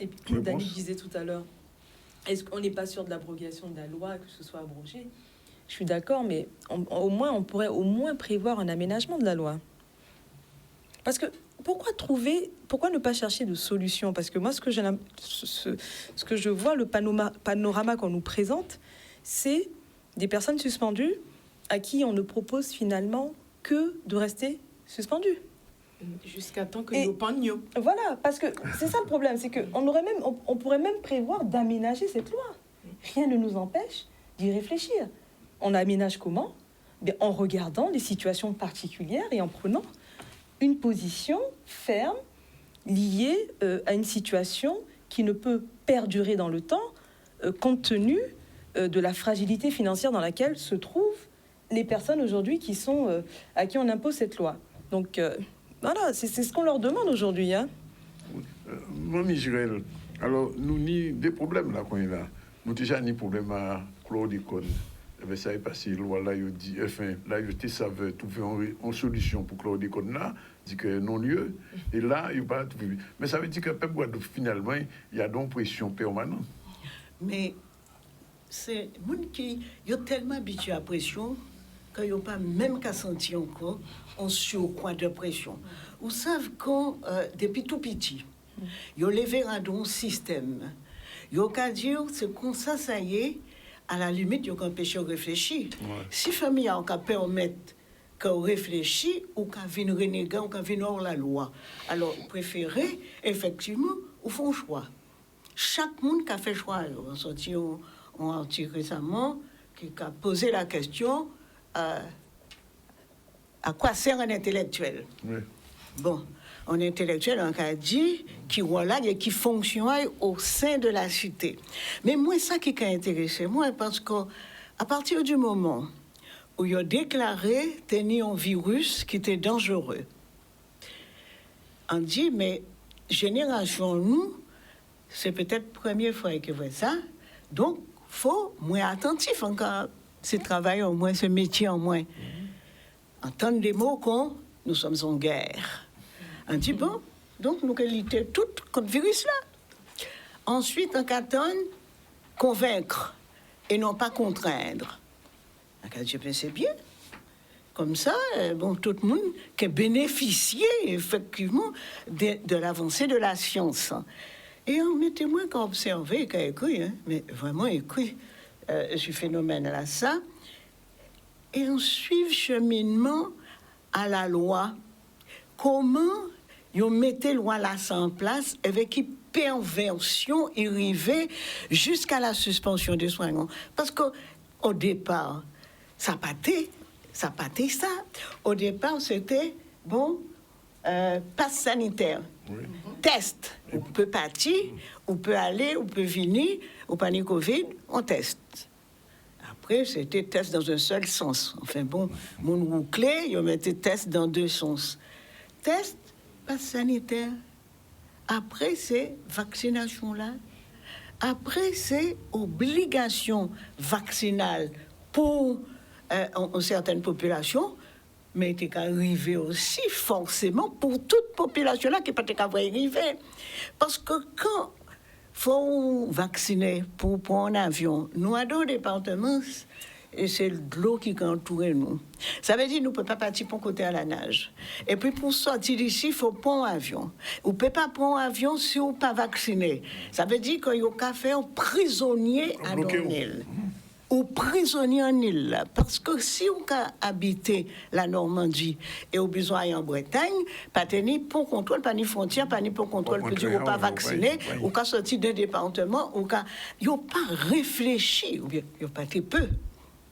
H: Et puis, Dani disait tout à l'heure, est-ce qu'on n'est pas sûr de l'abrogation de la loi, que ce soit abrogé? Je suis d'accord, mais on pourrait au moins prévoir un aménagement de la loi. Parce que pourquoi ne pas chercher de solutions? Parce que moi, ce que je vois, le panorama qu'on nous présente, c'est des personnes suspendues à qui on ne propose finalement que de rester suspendues.
F: Jusqu'à temps que nous pensions.
H: Voilà, parce que c'est ça le problème, c'est qu'on pourrait même prévoir d'aménager cette loi. Rien ne nous empêche d'y réfléchir. On aménage comment? Bien, en regardant les situations particulières et en prenant une position ferme liée à une situation qui ne peut perdurer dans le temps compte tenu de la fragilité financière dans laquelle se trouvent les personnes aujourd'hui à qui on impose cette loi. Donc voilà, c'est ce qu'on leur demande aujourd'hui. Hein.
A: Mamie Jirel, alors nous ni des problèmes là qu'on est là. Nous déjà ni problème à chlordécone. Eh ça est passé, loi là, il dit, enfin, là, il savait trouver une solution pour chlordécone là, dit que non-lieu, et là, il va trouver. Mais ça veut dire que Pep Guadeloupe, finalement, il y a donc pression permanente.
G: Mais c'est les gens qui sont tellement habitués à la pression qu'ils n'ont pas même qu'à sentir encore un surcroît de pression. Vous savez quand, depuis tout petit, ils ont levé un système. Ils ont qu'à dire, c'est comme ça, ça y est, à la limite, ils ont empêché de réfléchir. Ouais. Si la famille a permis qu'on réfléchisse, ou qu'on vienne renéger, ou qu'on vienne hors la loi, alors, préférez, effectivement, ou font choix. Chaque monde qui a fait choix, on a sorti un article récemment qui a posé la question à quoi sert un intellectuel. Oui. Bon, un intellectuel, on a dit qui voilà et qui fonctionne au sein de la cité. Mais moi, ça qui m'a intéressé, moi, parce qu'à partir du moment où il a déclaré tenir un virus qui était dangereux, on dit, mais génération, nous, c'est peut-être la première fois que voit ça, donc il faut moins attentif encore, ce travail au moins, ce métier en moins. Entendre des mots comme nous sommes en guerre. On dit, bon, donc nous allons lutter tout contre le virus-là. Ensuite, on attend convaincre et non pas contraindre. Je pense bien. Comme ça, bon, tout le monde qui a bénéficié effectivement de l'avancée de la science. Et on mettait moins qu'à observer, qu'à écouter, hein, mais vraiment écouter ce phénomène-là, ça. Et on suit le cheminement à la loi. Comment ils mettaient loi là en place avec une perversion arrivée jusqu'à la suspension des soins. Parce qu'au départ, ça pâtait ça. Au départ, c'était, bon, passe sanitaire, oui. Test. On peut partir, on peut aller, on peut venir, on peut aller Covid, on teste. Après, c'était test dans un seul sens. Enfin bon, mon bouclé, ils mettaient test dans deux sens. Test, passe sanitaire. Après, c'est vaccination là. Après, c'est obligation vaccinale pour une certaine population, mais il est arrivé aussi forcément pour toute population là qui peut pas arriver. Parce que quand faut vacciner pour prendre un avion, nous avons des départements et c'est de l'eau qui entoure nous. Ça veut dire que nous ne pouvons pas partir pour côté à la nage. Et puis pour sortir d'ici, il faut prendre un avion. On ne peut pas prendre un avion si on n'est pas vacciné. Ça veut dire qu'il y a qu'à faire prisonnier à Donel. ou prisonnier en île là. Parce que si on a habité la Normandie et au besoin en Bretagne, pas ni pour contrôle, pas ni frontière, pas ni pour contrôle, peut dire ou pas vacciné, ou qu'à sortir d'un département, ou qu'à yo pas réfléchi, ou bien yo pas très peu.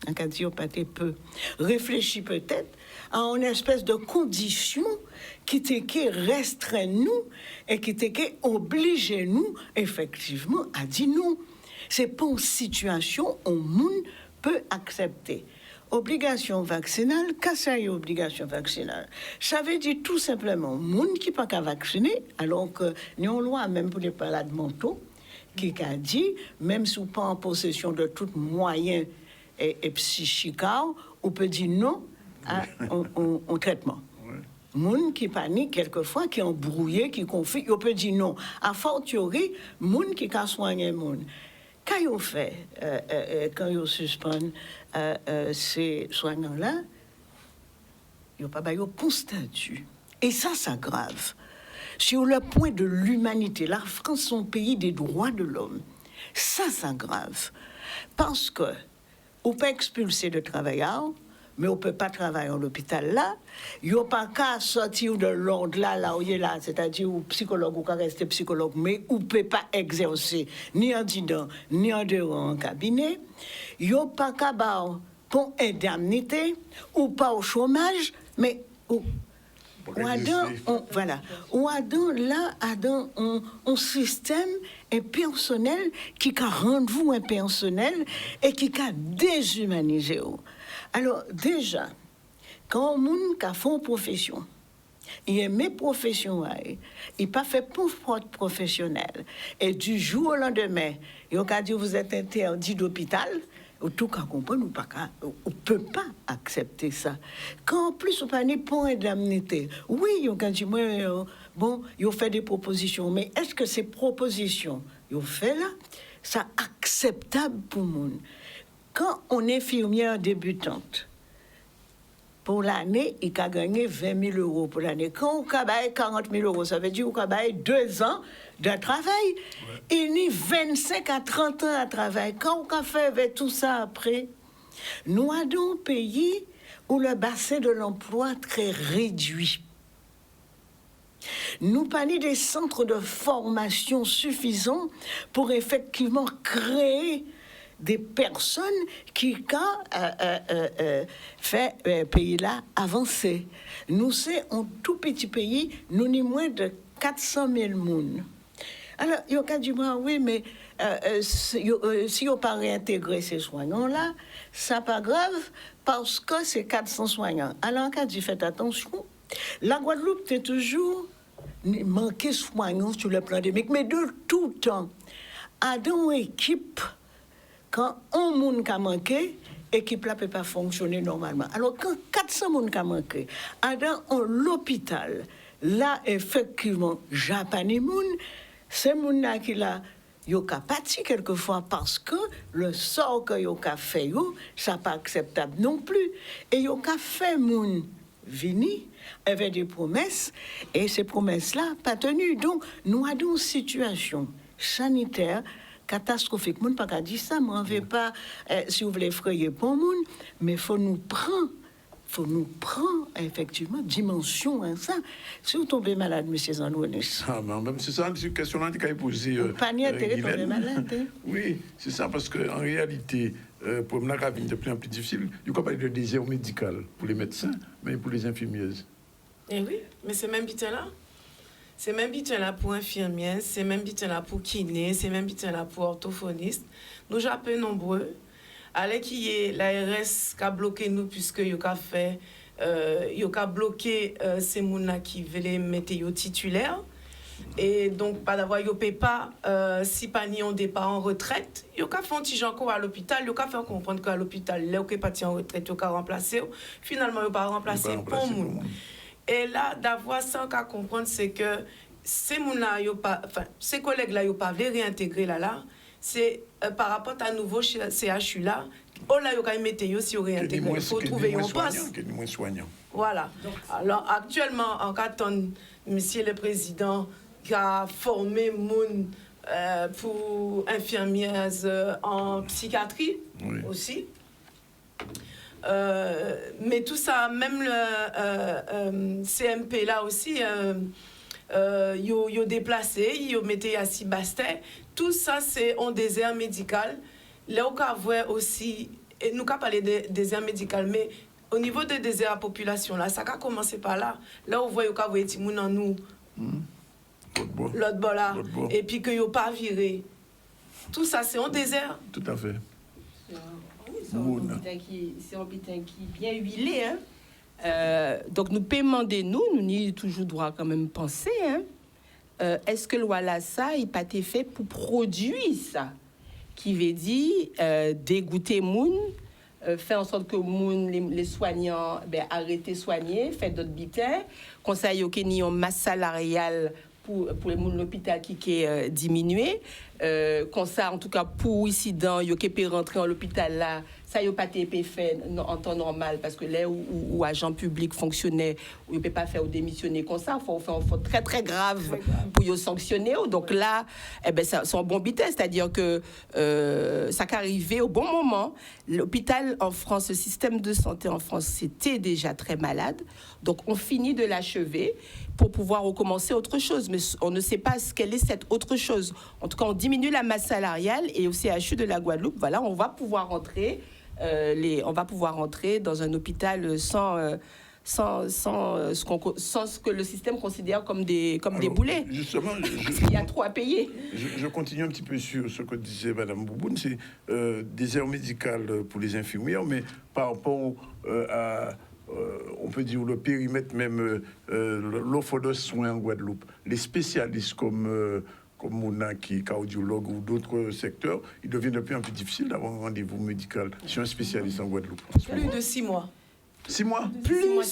G: On a dit yo pas très peu. Réfléchi peut-être à une espèce de condition qui restreint nous et qui oblige nous effectivement à dire non. C'est pas une situation où le monde peut accepter. Obligation vaccinale, qu'est-ce que c'est obligation vaccinale? Ça veut dire tout simplement, le monde qui n'est pas vacciné, alors que nous avons loi, même pour les malades mentaux, qui a dit, même si vous n'êtes pas en possession de tout moyen et psychique, on peut dire non au traitement. Moun qui panique quelquefois, qui est embrouillé, qui confie, on peut dire non. A fortiori, moun qui a soigné moun. Quand ils fait, quand ils suspendent ces soignants-là, ils n'ont pas de bon statut. Et ça, c'est grave. Sur le point de l'humanité, la France, son pays des droits de l'homme, ça, c'est grave. Parce que on peut expulser de travailleurs, mais on ne peut pas travailler à l'hôpital là. Il n'y a pas qu'à sortir de l'ordre là où il est là, c'est-à-dire où psychologue ou qu'à rester psychologue, mais on ne peut pas exercer ni en dedans, ni en dehors en cabinet. Il n'y a pas qu'à pour indemnité ou pas au chômage, mais voilà. On a là un système impersonnel qui a rendu vous impersonnel et qui a déshumanisé. Alors, déjà, quand un monde a fait une profession, il aime mes professions, il n'a pas fait pour propre professionnel. Et du jour au lendemain, il a dit vous êtes interdit d'hôpital. En tout cas, on ne peut pas accepter ça. Quand en plus, on ne peut pas pour indemnité. Oui, il a dit bon, il a fait des propositions, mais est-ce que ces propositions, il a fait là, c'est acceptable pour le monde? Quand on est infirmière débutante, pour l'année, il a gagné 20 000 euros pour l'année. Quand on a gagné 40 000 euros, ça veut dire qu'on a gagné 2 ans de travail. Ouais. Il y a 25 à 30 ans de travail. Quand on a fait avec tout ça après, nous avons un pays où le bassin de l'emploi est très réduit. Nous parlons des centres de formation suffisants pour effectivement créer des personnes qui fait pays là avancer. Nous c'est un tout petit pays, nous ni moins de 400 000 personnes. Alors il y a dit moi oui mais si on pas réintégrer ces soignants là, ça pas grave parce que c'est 400 soignants. Alors quand dit faites attention, la Guadeloupe est toujours manqué soignants sur le plan endémique, mais de tout temps à dans équipe. Quand un monde a manqué, l'équipe ne peut pas fonctionner normalement. Alors, quand 400 personnes ont manqué, dans l'hôpital, là, effectivement, japonais monde, ces gens qui là, ils ont pâti quelquefois parce que le sort que ils ont fait, ça n'est pas acceptable non plus. Et ils ont fait moun venir avec des promesses, et ces promesses-là pas tenues. Donc, nous avons une situation sanitaire catastrophique. Moun pas qu'à dire ça, moi, on veut pas, si vous voulez effrayer pour moun, mais faut nous prendre effectivement dimension à ça. Si vous tombez malade, monsieur Zanounis.
A: Ah, mais même c'est ça, c'est une question là qui a posé.
G: Pas ni intérêt tomber malade.
A: Oui, c'est ça, parce qu'en réalité, pour la vie de plus en plus difficile, il faut parler de désert médical pour les médecins, mais pour les infirmières.
I: Eh oui, mais c'est même bitin là. C'est même bitin là pour infirmières, c'est même bitin là pour kiné, c'est même bitin là pour orthophonistes. Nous j'appelle nombreux. Allez qui est l'ARS qui a bloqué nous puisque il a fait il a bloqué ces gens qui veulent mettre yo titulaire et donc pas d'avoir yo paye pas si pas ni on départ en retraite, il a fait un petit gens à l'hôpital, il a fait comprendre qu'à l'hôpital là qui parti en retraite, il a remplacé finalement il pas remplacé pour monde. Et là, d'avoir ça qu'à comprendre, c'est que ces gens-là, ces collègues-là, ils n'ont pas réintégrer là, c'est par rapport à nouveau CHU là, on l'a quand même mettre si on réintègre, il faut trouver un poste.
A: Moins soignant.
I: Voilà. Alors actuellement, en attendant, Monsieur le Président, qui a formé moun pour infirmières en psychiatrie aussi. Mais tout ça, même le CMP là aussi, yo déplacé, yo metté à Sibastin. Tout ça, c'est un désert médical. Là, on voit aussi, et nous avons parlé de désert médical, mais au niveau des déserts à population, là, ça a commencé par là. Là, on voit qu'il y a des gens en nous, l'autre bord là, et puis qu'il n'y a pas viré. Tout ça, c'est un désert.
A: Tout à fait.
F: C'est un hôpital qui est bien huilé. Hein? Donc, nous paiement de nous n'y toujours droit quand même penser. Hein? Est-ce que voilà ça, il n'a pas été fait pour produire ça? Qui veut dire dégoûter moun, faire en sorte que moun, les soignants arrêter soigner, faire d'autres bitins, conseiller qu'il y ait une masse salariale pour les moun l'hôpital qui est diminué, comme ça en tout cas pour ici dans yo qui peut rentrer en l'hôpital là, ça yo pas été fait en temps normal parce que là où agent public fonctionnaire où il peut pas faire ou démissionner comme ça, faut très très grave pour yo sanctionner. Donc là c'est un bon bitais, c'est-à-dire que ça qu'arrivé au bon moment. L'hôpital en France, le système de santé en France, c'était déjà très malade. Donc on finit de l'achever pour pouvoir recommencer autre chose, mais on ne sait pas quelle est cette autre chose. En tout cas, on diminue la masse salariale et au CHU de la Guadeloupe, voilà, on va pouvoir rentrer dans un hôpital sans ce que le système considère comme des boulets.
A: Justement,
F: il y a trop à payer.
A: Je continue un petit peu sur ce que disait Madame Bouboune, c'est désert médical pour les infirmières, mais par rapport à on peut dire le périmètre même l'offre de soins en Guadeloupe, les spécialistes comme Mouna qui est cardiologue ou d'autres secteurs, il devient de plus en plus difficile d'avoir un rendez-vous médical chez un spécialiste en Guadeloupe.
I: Plus de 6 mois.
A: 6 mois
I: Plus de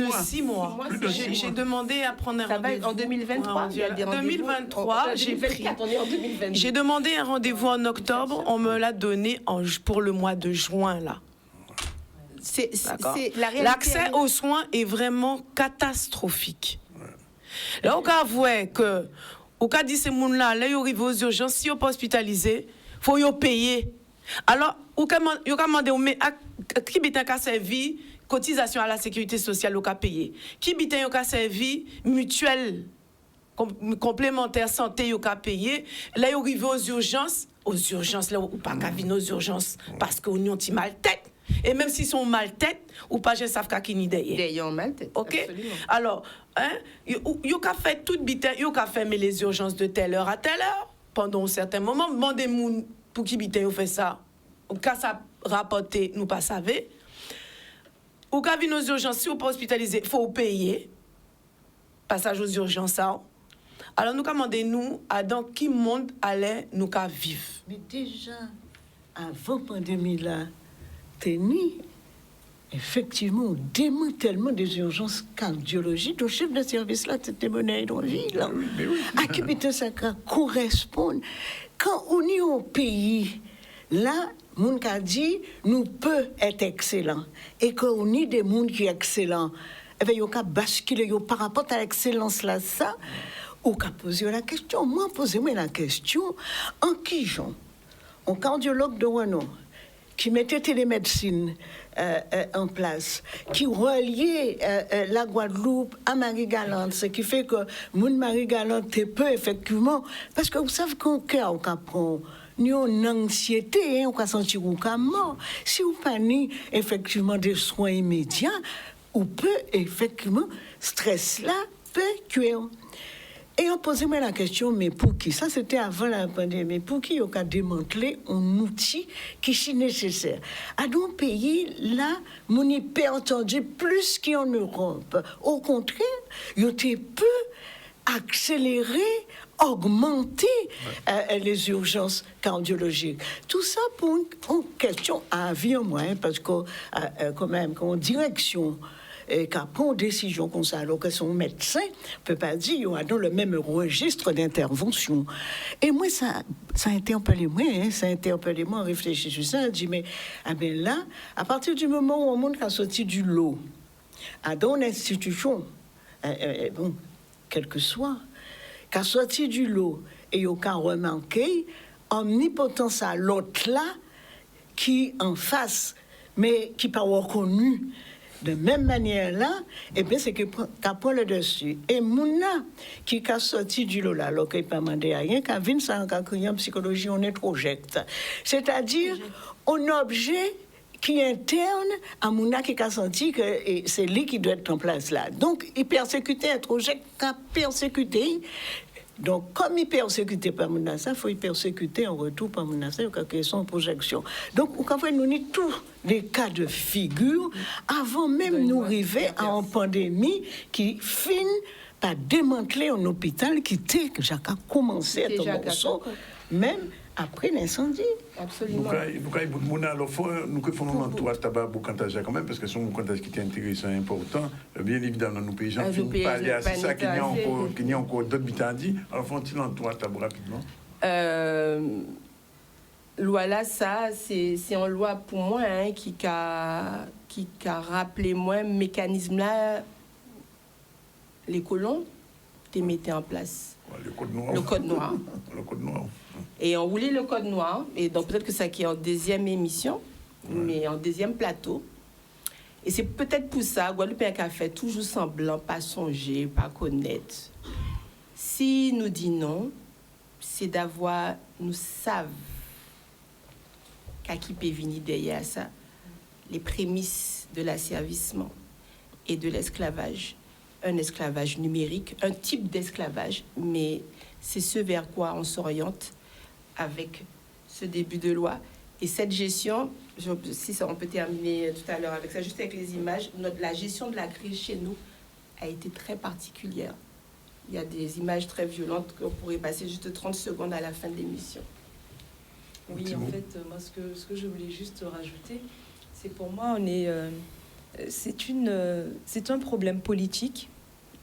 I: 6 mois. J'ai demandé à prendre un rendez-vous.
F: En 2023.
I: 2023, j'ai demandé un rendez-vous en octobre. On me l'a donné pour le mois de juin, là. L'accès aux soins est vraiment catastrophique. Là, on voit que, au cas de ces gens-là, là, ils arrivent aux urgences, si ils ne sont pas hospitalisés, il faut les payer. Alors, on demande, mais qui a servi cotisation à la sécurité sociale, on a payé. Qui a servi mutuelle complémentaire santé, on a payé. Là, ils arrivent aux urgences, là, ou pas qu'à venir aux urgences, parce qu'on ont une mal tête. Et même s'ils sont mal tête, ou pas, je ne sais pas qui ni derrière.
F: D'ailleurs, mal tête.
I: OK?
F: Absolument.
I: Alors, ils ont fait tout bitin, ils ont fermé les urgences de telle heure à telle heure, pendant un certain moment. Demandez-moi pour qui bitin ils fait ça. Ou quand ça rapporté, nous pas savez. Ou quand vient aux urgences, si vous pas hospitalisé, il faut payer. Passage aux urgences, ça. Alors, nous demandons dans qui monde allait nous vivre.
G: Mais déjà, avant la pandémie, là, effectivement, au démantèlement des urgences cardiologiques, le chef de service là, c'était Monaïd Reville. À qui peut ça correspond? Quand on est au pays, là, mon a dit, nous peut être excellent. Et quand on est des gens qui sont excellents, eh bien, on a basculé par rapport à l'excellence là, ça, on a posé la question. Moi, posez-moi la question, en qui genre? Un cardiologue de Wano, qui mettait télémédecine en place, qui reliait la Guadeloupe à Marie-Galante, ce qui fait que mon Marie-Galante est peu, effectivement, parce que vous savez qu'au cœur, on prend une anxiété, on peut sentir qu'on mort. Si vous prenez effectivement des soins immédiats, on peut effectivement, stress là, peut tuer. Et on posait moi la question, mais pour qui? Ça, c'était avant la pandémie. Pour qui on a démantelé un outil qui est nécessaire? À nos pays, là, on n'y pas entendu plus qu'en Europe. Au contraire, il était peu accéléré, augmenter les urgences cardiologiques. Tout ça pour une question à vie en moins, parce que quand même, en direction, et qu'à prendre une décision comme ça, alors que son médecin ne peut pas dire, il y a dans le même registre d'intervention. Et moi, ça a interpellé moi, on réfléchit sur ça, on dit, mais là, à partir du moment où on monde a sorti du lot, dans l'institution, bon, quel que soit, qu'a sorti du lot, et il a remarqué omnipotence à l'autre là qui en face mais qui pas reconnu de même manière là, et bien c'est que qu'a prend le dessus. Et Mouna qui a sorti du lot là, alors qu'il pas demandé à rien, qu'a vu ça en psychologie, on est project. C'est-à-dire un objet qui est interne à Mouna qui a senti que c'est lui qui doit être en place là. Donc il persécutait un projet qui a persécuté. Donc, comme il persécutait par Mounassa, il faut y persécuter en retour par Mounassa, il y a son projection. Donc, nous avons tous les cas de figure avant même nous arriver à une pandémie qui finit par démanteler un hôpital qui était déjà commencé à tomber même après l'incendie.
H: Absolument.
A: Nous faisons un tour à tabac pour cantage quand même, parce que c'est un cantage qui est intéressant et important. Bien évidemment, nous pays, j'en finis pas aller à ça, qu'il y a encore d'autres bitans dit. Alors, font-ils un tour à tabac rapidement?
F: Loi là, ça, c'est une loi pour moi qui a rappelé moi le mécanisme là, les colons, tu mettais en place.
A: Le code noir.
F: Le code noir.
A: Le code noir.
F: Et on roulait le code noir, et donc peut-être que ça qui est en deuxième émission, mais en deuxième plateau. Et c'est peut-être pour ça, Guadeloupe a fait toujours semblant, pas songer, pas connaître. Si nous dit non, c'est d'avoir, nous savons qu'à qui peut venir derrière ça, les prémices de l'asservissement et de l'esclavage. Un esclavage numérique, un type d'esclavage, mais c'est ce vers quoi on s'oriente avec ce début de loi. Et cette gestion, si ça, on peut terminer tout à l'heure avec ça, juste avec les images, la gestion de la crise chez nous a été très particulière. Il y a des images très violentes qu'on pourrait passer juste 30 secondes à la fin de l'émission.
H: Oui, en fait, moi, ce que je voulais juste rajouter, c'est pour moi, c'est un problème politique,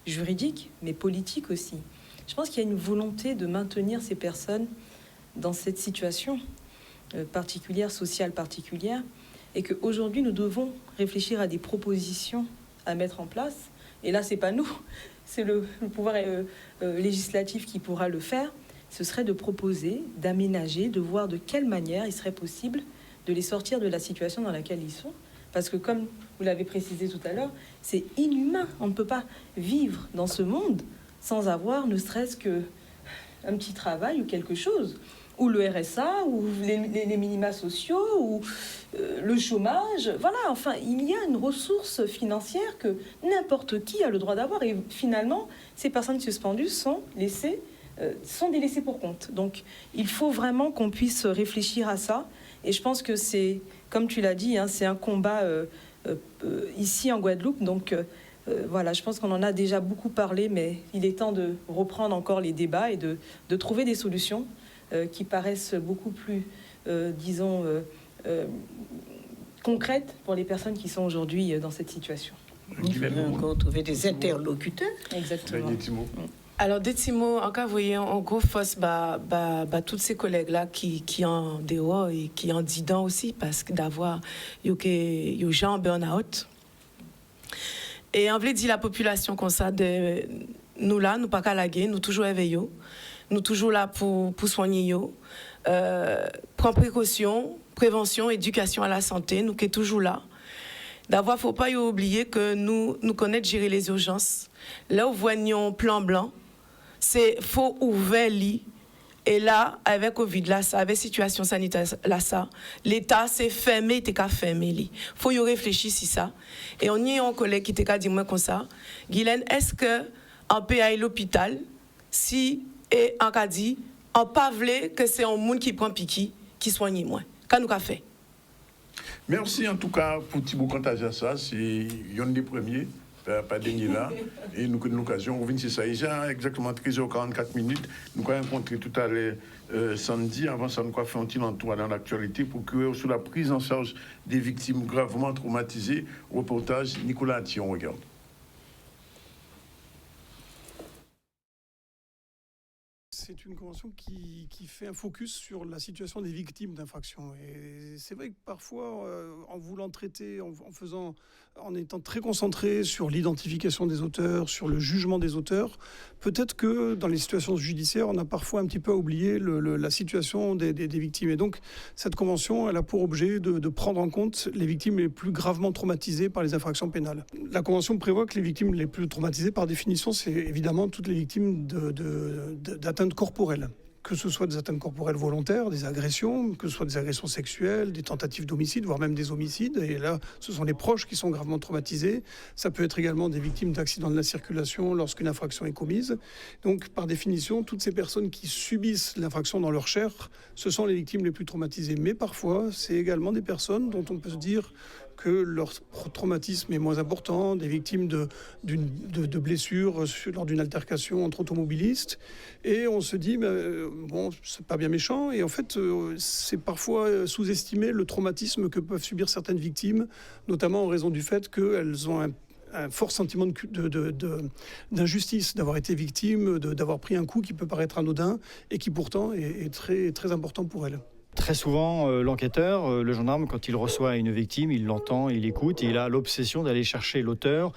H: juridique, mais politique aussi. Je pense qu'il y a une volonté de maintenir ces personnes dans cette situation particulière, sociale particulière, et qu'aujourd'hui, nous devons réfléchir à des propositions à mettre en place. Et là, c'est pas nous, c'est le pouvoir législatif qui pourra le faire. Ce serait de proposer, d'aménager, de voir de quelle manière il serait possible de les sortir de la situation dans laquelle ils sont. Parce que, comme vous l'avez précisé tout à l'heure, c'est inhumain. On ne peut pas vivre dans ce monde sans avoir ne serait-ce qu'un petit travail ou quelque chose. Ou le RSA, ou les minima sociaux, ou le chômage. Voilà, enfin, il y a une ressource financière que n'importe qui a le droit d'avoir. Et finalement, ces personnes suspendues sont des laissés pour compte. Donc, il faut vraiment qu'on puisse réfléchir à ça. Et je pense que c'est, comme tu l'as dit, c'est un combat ici en Guadeloupe. Donc, voilà, je pense qu'on en a déjà beaucoup parlé, mais il est temps de reprendre encore les débats et de trouver des solutions qui paraissent beaucoup plus, disons, concrètes pour les personnes qui sont aujourd'hui dans cette situation.
G: Il faut encore trouver des interlocuteurs.
H: Exactement.
I: Alors, des petits mots, en cas, vous voyez, en gros, force, tous ces collègues-là qui en dehors et qui en dedans aussi, parce que d'avoir, yo gens en burn-out. Et on veut dire la population comme ça, nous là, nous pas qu'à laguer, nous toujours éveillés, nous toujours là pour soigner, prendre précaution, prévention, éducation à la santé, nous qui est toujours là. D'avoir, faut pas oublier que nous connaissons gérer les urgences. Là où voyons plan blanc, c'est faut ouvrir lit. Et là, avec Covid, là, ça, avec situation sanitaire, là, ça, l'État s'est fermé, t'es qu'à fermer lit. Faut y réfléchir si ça. Et on y a un collègue qui t'est qu'à dire moi comme ça. Guylaine, est-ce que on peut aller à l'hôpital si et en cas dit on pas voulait que c'est un monde qui prend piqui qui soigne moins. Qu'est-ce qu'on a fait?
A: Merci en tout cas pour Thibaut Contage à ça. C'est un des premiers, pas dernier là. Et nous avons l'occasion, on vient c'est ça. Il y a exactement 13h44. Nous avons rencontré tout à l'heure samedi. Avant ça, nous avons fait un petit entour dans l'actualité pour que sur la prise en charge des victimes gravement traumatisées. Reportage Nicolas Thion, regarde.
J: c'est une convention qui fait un focus sur la situation des victimes d'infractions. Et c'est vrai que parfois, en voulant traiter, en étant très concentré sur l'identification des auteurs, sur le jugement des auteurs, peut-être que dans les situations judiciaires, on a parfois un petit peu oublié la situation des victimes. Et donc, cette convention, elle a pour objet de prendre en compte les victimes les plus gravement traumatisées par les infractions pénales. La convention prévoit que les victimes les plus traumatisées, par définition, c'est évidemment toutes les victimes d'atteintes corporelles. Que ce soit des atteintes corporelles volontaires, des agressions, que ce soit des agressions sexuelles, des tentatives d'homicide, voire même des homicides. Et là, ce sont les proches qui sont gravement traumatisés. Ça peut être également des victimes d'accidents de la circulation lorsqu'une infraction est commise. Donc, par définition, toutes ces personnes qui subissent l'infraction dans leur chair, ce sont les victimes les plus traumatisées. Mais parfois, c'est également des personnes dont on peut se dire que leur traumatisme est moins important, des victimes de blessures lors d'une altercation entre automobilistes. Et on se dit, bon, c'est pas bien méchant. Et en fait, c'est parfois sous-estimer le traumatisme que peuvent subir certaines victimes, notamment en raison du fait qu'elles ont un fort sentiment d'injustice, d'avoir été victime, d'avoir pris un coup qui peut paraître anodin et qui pourtant est très, très important pour elles.
K: Très souvent, l'enquêteur, le gendarme, quand il reçoit une victime, il l'entend, il écoute, et il a l'obsession d'aller chercher l'auteur,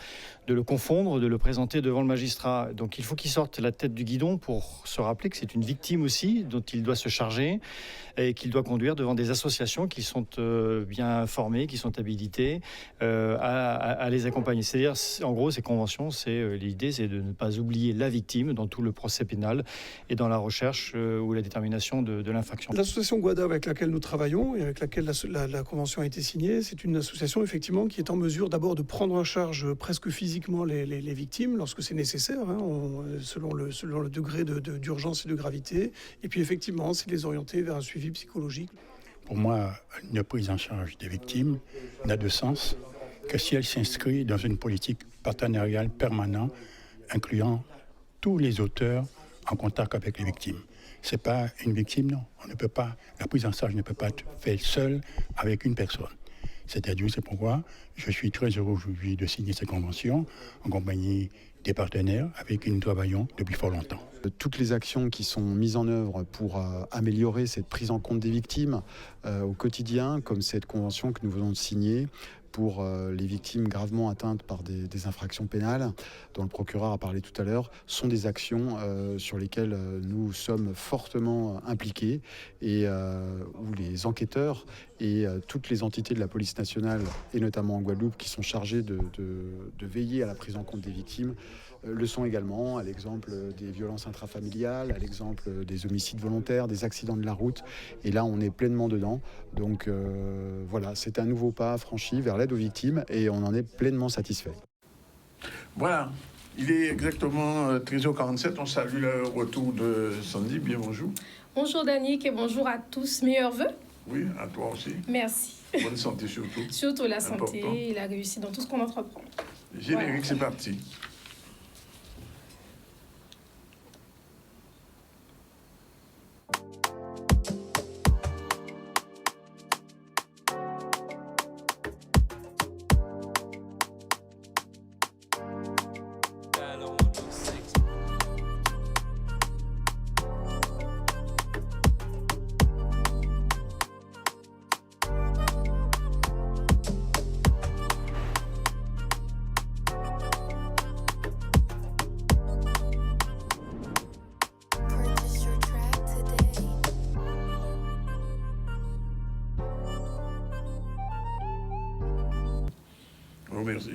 K: de le confondre, de le présenter devant le magistrat. Donc il faut qu'il sorte la tête du guidon pour se rappeler que c'est une victime aussi dont il doit se charger et qu'il doit conduire devant des associations qui sont bien formées, qui sont habilitées à les accompagner. C'est-à-dire, en gros, ces conventions, l'idée, c'est de ne pas oublier la victime dans tout le procès pénal et dans la recherche ou la détermination de l'infraction.
J: L'association Guada avec laquelle nous travaillons et avec laquelle la convention a été signée, c'est une association effectivement qui est en mesure d'abord de prendre en charge presque physiquement les victimes lorsque c'est nécessaire, selon le degré d'urgence et de gravité. Et puis effectivement, c'est de les orienter vers un suivi psychologique.
L: Pour moi, une prise en charge des victimes n'a de sens que si elle s'inscrit dans une politique partenariale permanente, incluant tous les auteurs en contact avec les victimes. C'est pas une victime, non. On ne peut pas, la prise en charge ne peut pas être faite seule avec une personne. C'est-à-dire, c'est pourquoi je suis très heureux aujourd'hui de signer cette convention en compagnie des partenaires avec qui nous travaillons depuis fort longtemps.
M: Toutes les actions qui sont mises en œuvre pour améliorer cette prise en compte des victimes au quotidien, comme cette convention que nous venons de signer pour les victimes gravement atteintes par des infractions pénales, dont le procureur a parlé tout à l'heure, sont des actions sur lesquelles nous sommes fortement impliqués et où les enquêteurs et toutes les entités de la police nationale, et notamment en Guadeloupe, qui sont chargés de veiller à la prise en compte des victimes, le sont également, à l'exemple des violences intrafamiliales, à l'exemple des homicides volontaires, des accidents de la route. Et là, on est pleinement dedans. Donc voilà, c'est un nouveau pas franchi vers l'aide aux victimes et on en est pleinement satisfait.
A: Voilà, il est exactement 13h47. On salue le retour de Sandy. Bien bonjour.
N: Bonjour Danick et bonjour à tous. Meilleurs vœux.
A: Oui, à toi aussi.
N: Merci.
A: Bonne santé surtout.
N: Surtout la santé
A: Important.
N: et la réussite dans tout ce qu'on entreprend.
A: Générique, voilà. C'est parti.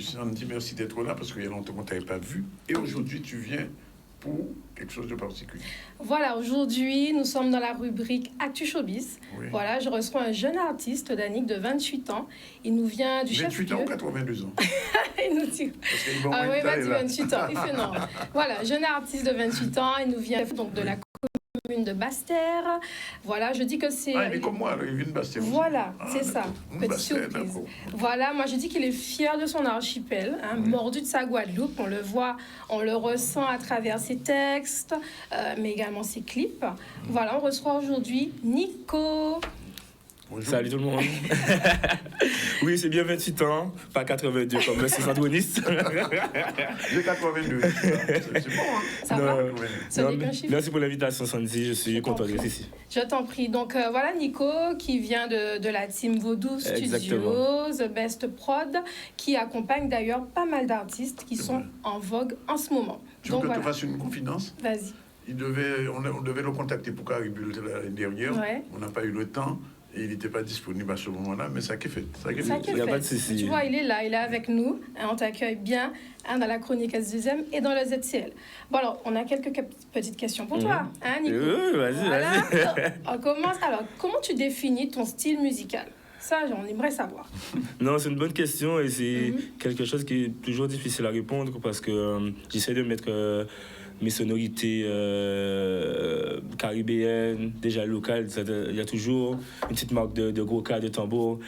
A: Sandy, merci d'être là parce qu'il y a longtemps qu'on ne t'avait pas vu. Et aujourd'hui, tu viens pour quelque chose de particulier.
N: Voilà, aujourd'hui, nous sommes dans la rubrique Actu Showbiz. Oui. Voilà, je reçois un jeune artiste, Danick, de 28 ans. Il nous vient du chef-lieu. 28
A: ans ou 82 ans?
N: Il nous dit... Ah oui, il m'a dit 28 ans. Il fait non. Voilà, jeune artiste de 28 ans. Il nous vient donc de la commune de Basse-Terre. Voilà, je dis que c'est...
A: Ah, il est comme moi, il vient de Basse-Terre.
N: Voilà, c'est ça. Petite surprise. Voilà, moi je dis qu'il est fier de son archipel, mordu de sa Guadeloupe. On le voit, on le ressent à travers ses textes, mais également ses clips. Voilà, on reçoit aujourd'hui Nico.
A: Bonjour.
O: Salut tout le monde. Oui, c'est bien 28 ans, pas 82 comme M. Sandroniste.
A: J'ai 82. C'est bon, hein?
N: Ça va? Ce n'est qu'un chiffre.
O: Merci pour l'invitation, Sandy. Je suis content d'être ici.
N: Je t'en prie. Donc voilà Nico qui vient de la team Vaudou Studios, The Best Prod, qui accompagne d'ailleurs pas mal d'artistes qui sont en vogue en ce moment.
A: Tu veux que je te fasse une confidence?
N: Vas-y.
A: On devait le contacter pour Caribul l'année dernière.
N: Ouais.
A: On n'a pas eu le temps. Et il n'était pas disponible à ce moment-là, mais ça qui est fait.
N: Il n'y a pas de souci. Tu vois, il est là, il est avec nous. On t'accueille bien dans la chronique S2M et dans le ZCL. Bon, alors, on a quelques petites questions pour toi, hein, Nico?
O: Oui, vas-y.
N: On commence. Alors, comment tu définis ton style musical? Ça, on aimerait savoir.
O: Non, c'est une bonne question et c'est quelque chose qui est toujours difficile à répondre parce que j'essaie de mettre mes sonorités caribéennes, déjà locales. Il y a toujours une petite marque de gros cas, de tambour,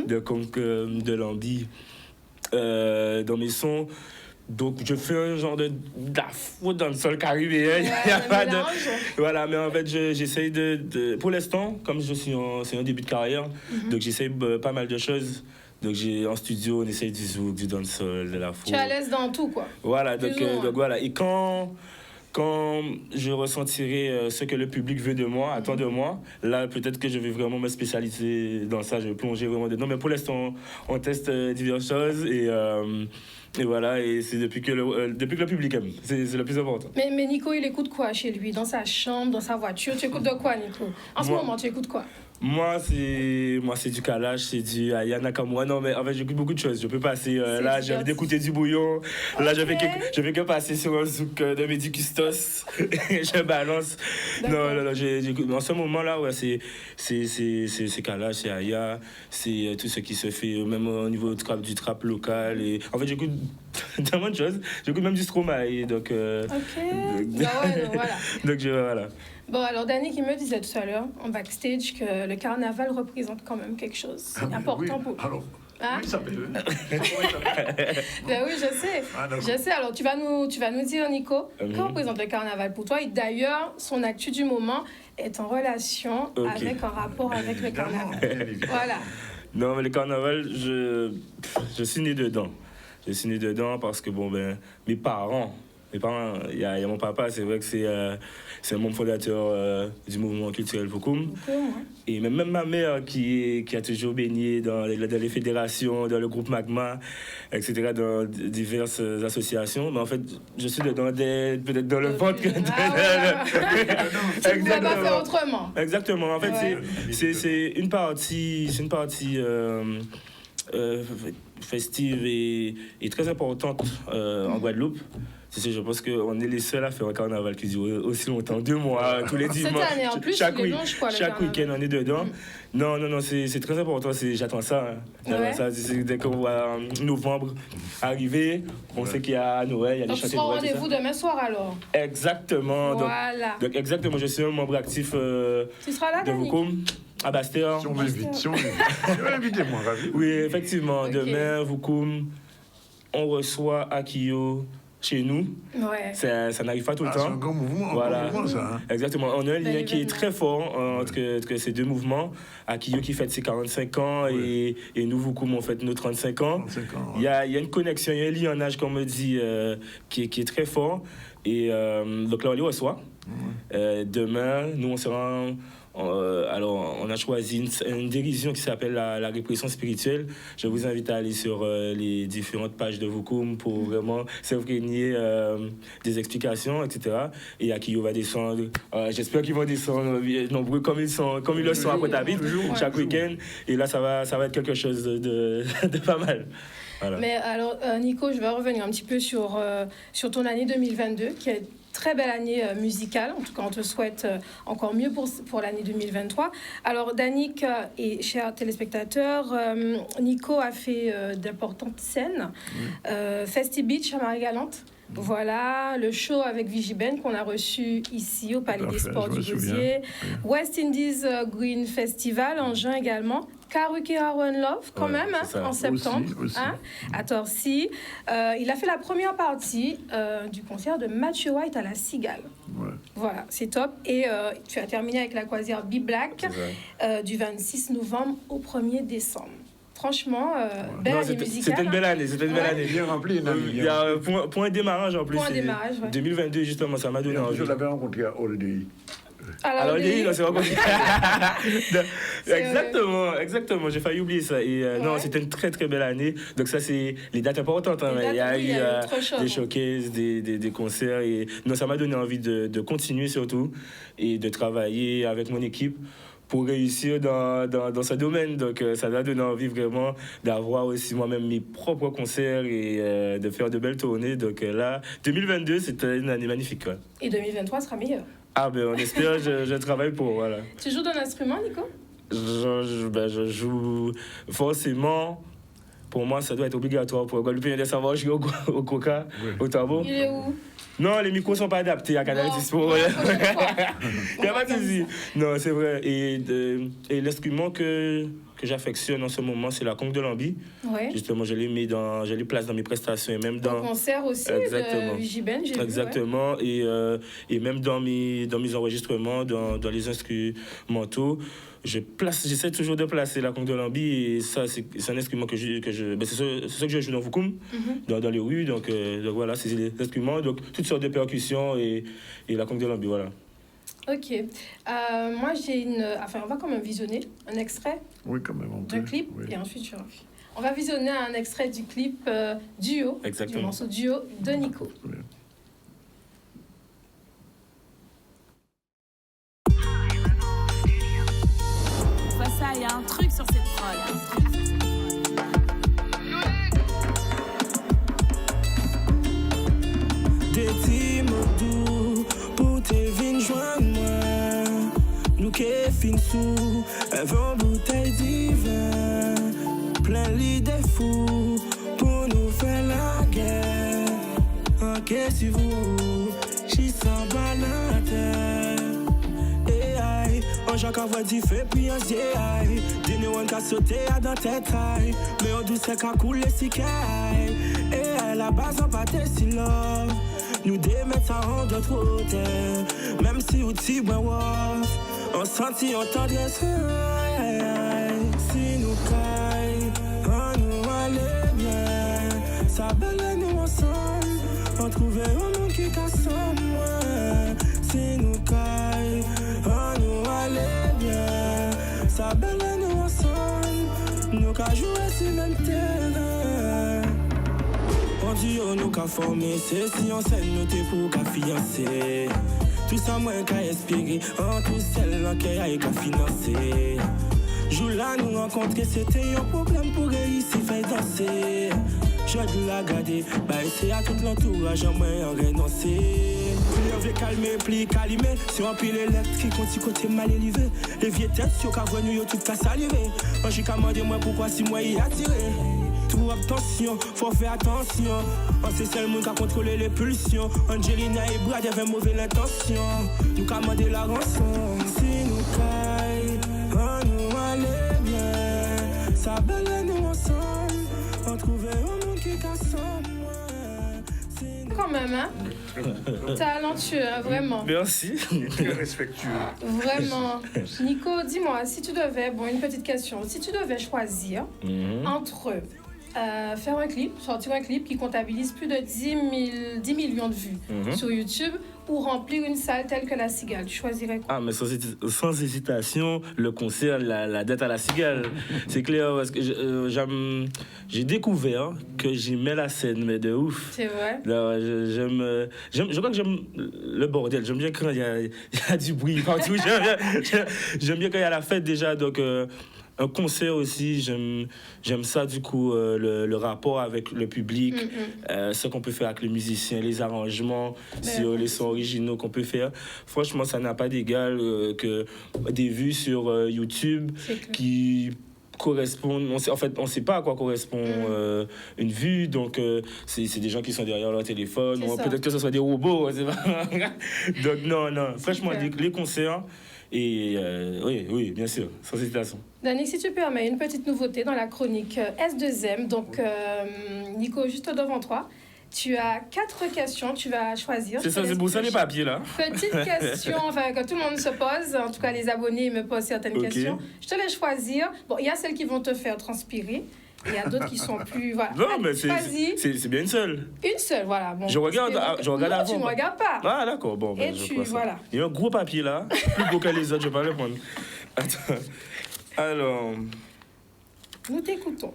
O: de conque, de lambi dans mes sons. Donc, je fais un genre d'afro dans le sol caribéen.
N: Ouais,
O: voilà, mais en fait, j'essaye pour l'instant, comme c'est un début de carrière, donc j'essaye pas mal de choses. Donc, en studio, on essaye du zouk, du dancehall, de l'afro.
N: Tu es à l'aise dans tout, quoi.
O: Voilà, donc voilà. Et quand je ressentirai ce que le public veut de moi, attend de moi, là, peut-être que je vais vraiment me spécialiser dans ça, je vais plonger vraiment dedans. Mais pour l'instant, on teste diverses choses et voilà, et c'est depuis que le public aime. C'est le plus important.
N: Mais Nico, il écoute quoi chez lui? Dans sa chambre, dans sa voiture? Tu écoutes de quoi, Nico? En ce moment, tu écoutes quoi?
O: Moi, c'est du Kalash, c'est du Aya Nakamura. Non, mais en fait, j'écoute beaucoup de choses. Je peux passer, là, j'ai envie d'écouter du bouillon. Là, je fais que passer sur un zouk de Mehdi Custos. Je balance. Non, j'écoute. En ce moment-là, ouais, c'est Kalash, c'est Aya, c'est tout ce qui se fait, même au niveau du trap local. Et en fait, j'écoute tellement de choses. J'écoute même du Stromae. Donc,
N: voilà.
O: Donc, voilà.
N: Bon, alors Danny qui me disait tout à l'heure, en backstage, que le carnaval représente quand même quelque chose. C'est important pour...
A: Alors,
N: hein?
A: il s'appelle.
N: Ben oui, je sais. Je sais. Alors, tu vas nous dire, Nico, que représente le carnaval pour toi? Et d'ailleurs, son actu du moment est en relation avec un rapport avec le carnaval. Voilà.
O: Non, mais le carnaval, je suis né dedans. Je suis né dedans parce que, bon, ben, mes parents, il y a mon papa, c'est vrai que c'est un membre fondateur du mouvement culturel Foukoum. Et même ma mère qui a toujours baigné dans les fédérations, dans le groupe Magma, etc., dans diverses associations. Mais en fait, je suis dedans peut-être dans le ventre que...
N: Tu ne peux pas faire autrement.
O: Exactement. En fait, c'est une partie festive et très importante en Guadeloupe. Je pense qu'on est les seuls à faire un carnaval qui dure aussi longtemps, 2 mois, tous les dimanches.
N: Cette année, en plus,
O: chaque week-end, on est dedans. Non, c'est très important. J'attends ça. Dès qu'on voit novembre arriver, on sait qu'il y a Noël, il y a les chants de Noël.
N: Donc, tu seras rendez-vous demain soir alors.
O: Exactement.
N: Voilà.
O: Donc, exactement, je suis un membre actif
N: tu seras là,
O: de Voukoum. À Bastère.
A: Si on m'invite, tu vas inviter, moi, ravi.
O: Oui, effectivement. Demain, Voukoum, on reçoit Akio chez nous. Ça n'arrive pas tout le temps.
A: C'est un grand mouvement,
O: voilà.
A: Ça. Hein.
O: Exactement. On a un lien qui est très fort entre ces deux mouvements. Akio qui fête ses 45 ans et nous, Voukoum, on fête nos 35 ans. 35 ans. Il y a une connexion, il y a un lien en âge, comme on me dit, qui est très fort. Et donc là, on les reçoit. Demain, nous, on sera... alors, on a choisi une dérision qui s'appelle la répression spirituelle. Je vous invite à aller sur les différentes pages de Voukoum pour vraiment s'imprégner des explications, etc. Et Akio va descendre. J'espère qu'ils vont descendre nombreux comme ils le sont à Pointe-à-Pitre chaque week-end. Et là, ça va être quelque chose de pas mal. Voilà.
N: Mais alors, Nico, je vais revenir un petit peu sur ton année 2022, qui est très belle année musicale. En tout cas, on te souhaite encore mieux pour l'année 2023. Alors, Danick et chers téléspectateurs, Nico a fait d'importantes scènes. Festi Beach à Marie-Galante. Voilà, le show avec Vigiben qu'on a reçu ici au Palais des Sports du Gosier. West Indies Green Festival en juin également. Karukera One Love quand même en septembre aussi. À Torcy. Il a fait la première partie du concert de Mathieu White à la Cigale. Voilà, c'est top. Et tu as terminé avec la croisière Be Black du 26 novembre au 1er décembre. Franchement, belle année musicale.
O: C'était une belle année, c'était une belle année.
A: Bien rempli, une année.
O: Il y a pour un démarrage en plus.
N: Pour un démarrage, ouais.
O: 2022, justement, ça m'a donné envie.
A: Je l'avais rencontré à Holiday.
O: Alors, non, c'est rencontré. Exactement, j'ai failli oublier ça. Et non, c'était une très très belle année. Donc, ça, c'est les dates importantes. Hein. Il y a eu des showcases, des concerts. Et non, ça m'a donné envie de continuer surtout et de travailler avec mon équipe pour réussir dans ce domaine. Donc, ça m'a donné envie vraiment d'avoir aussi moi-même mes propres concerts et de faire de belles tournées. Donc là, 2022, c'était une année magnifique. Quoi.
N: Et 2023 sera meilleur.
O: Ah ben, on espère, je travaille pour, voilà.
N: Tu joues d'un instrument, Nico?
O: Je joue forcément... Pour moi, ça doit être obligatoire pour Guadeloupéen de savoir jouer au coca, au tambour.
N: Il est où?
O: Non, les micros ne sont pas adaptés à Canal Dispo. Il n'y a pas de souci. Non, c'est vrai. Et l'instrument que j'affectionne en ce moment, c'est la conque de Lambi.
N: Ouais.
O: Justement, je l'ai place dans mes prestations et même dans...
N: Au concert aussi de Vigiben, j'ai
O: Exactement. Vu, ouais. Et même dans mes enregistrements, dans les instrumentaux, j'essaie toujours de placer la conque de Lambi et ça, c'est un instrument que je c'est ça que je joue dans Voukoum, dans les rues. Donc voilà, c'est les instruments, donc toutes sortes de percussions et la conque de Lambi, voilà.
N: Ok. Moi, j'ai on va quand même visionner un extrait d'un clip et ensuite on va visionner un extrait du clip Duo, du morceau Duo de Nico.
P: Ça, il y a un truc sur cette prod.
Q: Des petits mots doux pour tes vignes joindre-moi. Nous qui fin sous, avant bouteille divin. Plein l'idée fou pour nous faire la guerre. Ok, si vous, j'y sens banane. Chaque fois du feu puis on s'y aille. Dîner on qu'a sauté à dans tête aille. Mais on douce qu'a coulé si qu'aille. Et à la base on pas si love. Nous démettre ça en d'autres côtés. Même si on t'y boit off. On sentit on tendresse. Si nous caille, on nous allait bien. Ça belle nous ensemble. On trouvait un monde qui casse moi. Si nous caille, on nous allait bien. Ça belle nous ensemble. Nous qu'à jouer sur même terrain. On dit on nous qu'à former. C'est si on s'aime nous t'es pour qu'à fiancer. Tout ça moins qu'à espérer. En tout celle qui a qu'à financer. Jour là nous rencontrer c'était un problème pour réussir faire danser. Je de la garder, bah c'est à tout l'entourage en moins en renoncer. On veut calmer, pli calimer. Si on pile électrique, on s'y côté mal élevé. Les vieux têtes, si on a venu, yo tout cas salivé. Moi j'ai commandé moi pourquoi si moi y attiré. Tout attention, faut faire attention. On sait seul monde qui a contrôlé les pulsions. Angelina et Brad avaient mauvaise intention. Nous commandé la rançon. Si nous caille, on nous allait bien. Ça belle nous ensemble. On trouvait un monde qui casse moi.
N: Quand même, hein? Talentueux, hein, vraiment.
O: Merci.
A: Très respectueux.
N: Vraiment. Nico, dis-moi, si tu devais, une petite question, si tu devais choisir entre faire un clip, sortir un clip qui comptabilise plus de 10 millions de vues sur YouTube ou remplir une salle telle que la Cigale, tu choisirais quoi?
O: Ah, mais sans hésitation, le concert, la date à la Cigale. C'est clair, parce que j'ai découvert que j'aimais la scène, mais de ouf.
N: C'est vrai?
O: Alors, je crois que j'aime le bordel. J'aime bien quand il y a du bruit partout. J'aime bien quand il y a la fête déjà, donc... un concert aussi, j'aime ça du coup, le rapport avec le public, ce qu'on peut faire avec les musiciens, les arrangements, sur les sons originaux qu'on peut faire. Franchement, ça n'a pas d'égal que des vues sur YouTube qui correspondent. On ne sait pas à quoi correspond une vue, donc c'est des gens qui sont derrière leur téléphone, ou peut-être que ce soit des robots. Donc non, franchement, les concerts. Et oui, bien sûr, sans hésitation.
N: Danick, si tu permets, une petite nouveauté dans la chronique S2M. Donc, Nico, juste devant toi, Tu as 4 questions, tu vas choisir.
O: C'est ça, c'est pour ça les papiers là.
N: Petite question, enfin, que tout le monde se pose. En tout cas, les abonnés me posent certaines questions. Je te laisse choisir. Bon, il y a celles qui vont te faire transpirer. Et il y a d'autres qui sont plus... Voilà.
O: Non, mais c'est bien une seule.
N: Une seule, voilà. Bon,
O: je regarde
N: non,
O: avant.
N: tu ne me regardes pas.
O: Ah, d'accord. Bon,
N: et tu, voilà.
O: Il y a un gros papier là, plus beau que les autres, je vais pas le prendre. Attends. Alors...
N: Nous t'écoutons.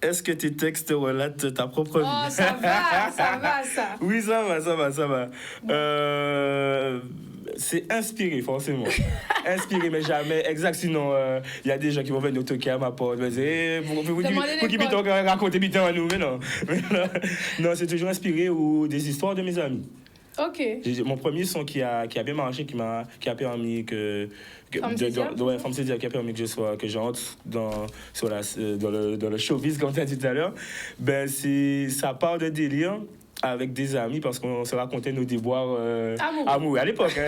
O: Est-ce que tes textes relatent ta propre vie?
N: Oh, ça va, ça.
O: Oui, ça va. C'est inspiré, forcément. Inspiré, mais jamais exact. Sinon, il y a des gens qui vont venir toquer à ma porte. Pour qu'ils puissent raconter bitan à nous. Mais non. Non, c'est toujours inspiré ou des histoires de mes amis.
N: Ok.
O: Mon premier son qui a bien marché, qui a permis que... Femme Cédia qui a permis que j'entre dans le showbiz, comme tu as dit tout à l'heure. Ben, ça part de délire avec des amis parce qu'on se racontait nos déboires amoureux à l'époque.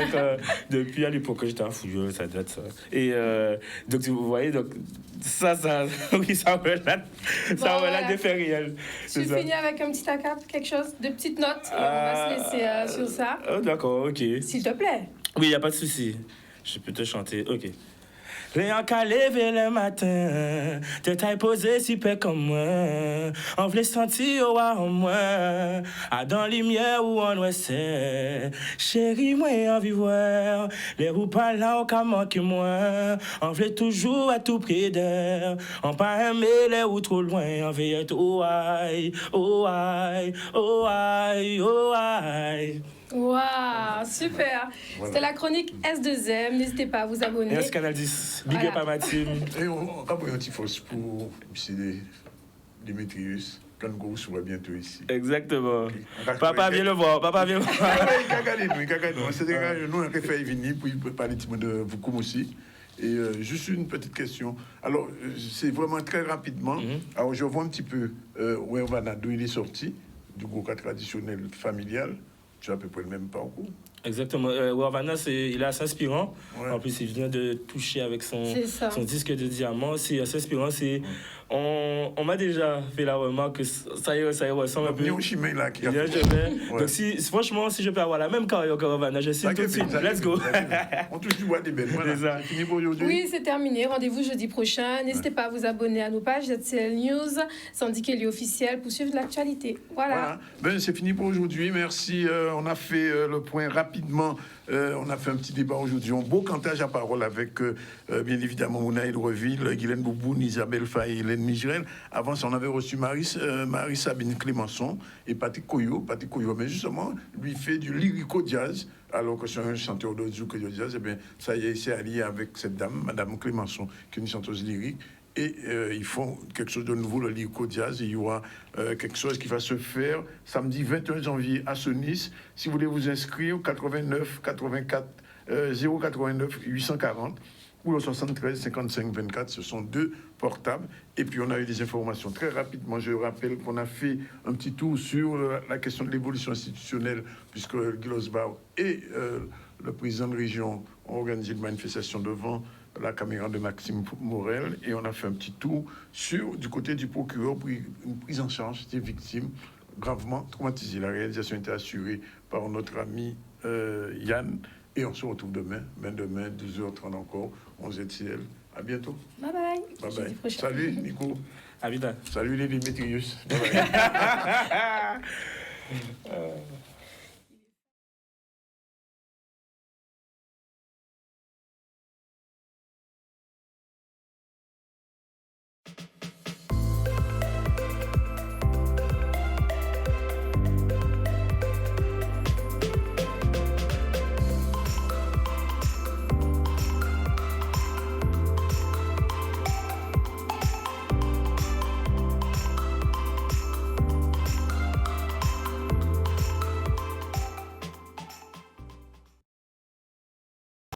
O: Depuis à l'époque que j'étais un fouilleux, ça date ça. Et donc, vous voyez, donc, ça relate des faits réels.
N: Tu finis avec un petit acap, quelque chose, de petites notes, et on va se laisser sur ça.
O: D'accord, ok.
N: S'il te plaît.
O: Oui, il n'y a pas de souci. Je peux te chanter, ok. Rien qu'à lever le matin, te taille posé si peu comme moi. On voulait sentir au en moi, à dans lumière ou en ouest. Chérie, moi, en vivre, les roues pas là, on qu'à manquer moi. On voulait toujours à tout près d'elle. On pas aimer les ou trop loin, on veut être oh aïe, oh aïe, oh aïe, oh aïe.
N: Waouh, super. Voilà. C'était la chronique S2M. N'hésitez pas à vous abonner.
O: Et Canal 10. Big up à ma team.
A: Et on va prendre un petit force pour Démétrius. Quand nous serons bientôt ici.
O: Exactement. Okay. Papa vient le voir.
A: C'est des gars, nous, on a fait venir pour parler de vous aussi. Et juste une petite question. Alors, c'est vraiment très rapidement. Alors, je vois un petit peu où il est sorti, du groupe traditionnel familial. Tu as à peu près le même parcours.
O: Exactement. Warvana, il est assez inspirant. Ouais. En plus, il vient de toucher avec son disque de diamant. C'est assez inspirant. On m'a déjà fait la remarque que ça y ressemble un peu.
A: Il y a un chemin là qui a
O: fait. Donc, franchement, si je peux avoir la même carrière que Warvana, je signe tout de suite. Let's go.
A: On touche du bois des belles. Voilà. C'est fini pour aujourd'hui.
N: Oui, c'est terminé. Rendez-vous jeudi prochain. N'hésitez pas à vous abonner à nos pages ZCL News, Syndicat officiel pour suivre l'actualité. Voilà.
A: Ben, c'est fini pour aujourd'hui. Merci. On a fait le point rapidement. On a fait un petit débat aujourd'hui. Un beau cantage à parole avec, bien évidemment, Mouna Hydreville, Guylaine Bouboune, Isabelle Faye, Hélène Migirel. Avant ça, on avait reçu Marie-Sabine Clémençon et Patrick Koyo. Mais justement, lui fait du lyrico-jazz, alors que c'est un chanteur de zouk et de jazz. Eh bien, ça y est, il s'est allié avec cette dame, Madame Clémençon, qui est une chanteuse lyrique. Et ils font quelque chose de nouveau, le lyrico-jazz. Il y aura quelque chose qui va se faire samedi 21 janvier à Nice. Si vous voulez vous inscrire, 89 84 089 840 ou le 73 55 24. Ce sont 2 portables. Et puis on a eu des informations très rapidement. Je rappelle qu'on a fait un petit tour sur la question de l'évolution institutionnelle, puisque Guy Losbach et le président de région ont organisé une manifestation devant la caméra de Maxime Morel, et on a fait un petit tour du côté du procureur pour une prise en charge des victimes gravement traumatisées. La réalisation était assurée par notre ami Yann, et on se retrouve demain, 12h30 encore, 11 ZCL. À bientôt.
N: Bye bye.
A: Salut Nico.
O: Avida.
A: Salut les Démétrius. Bye bye.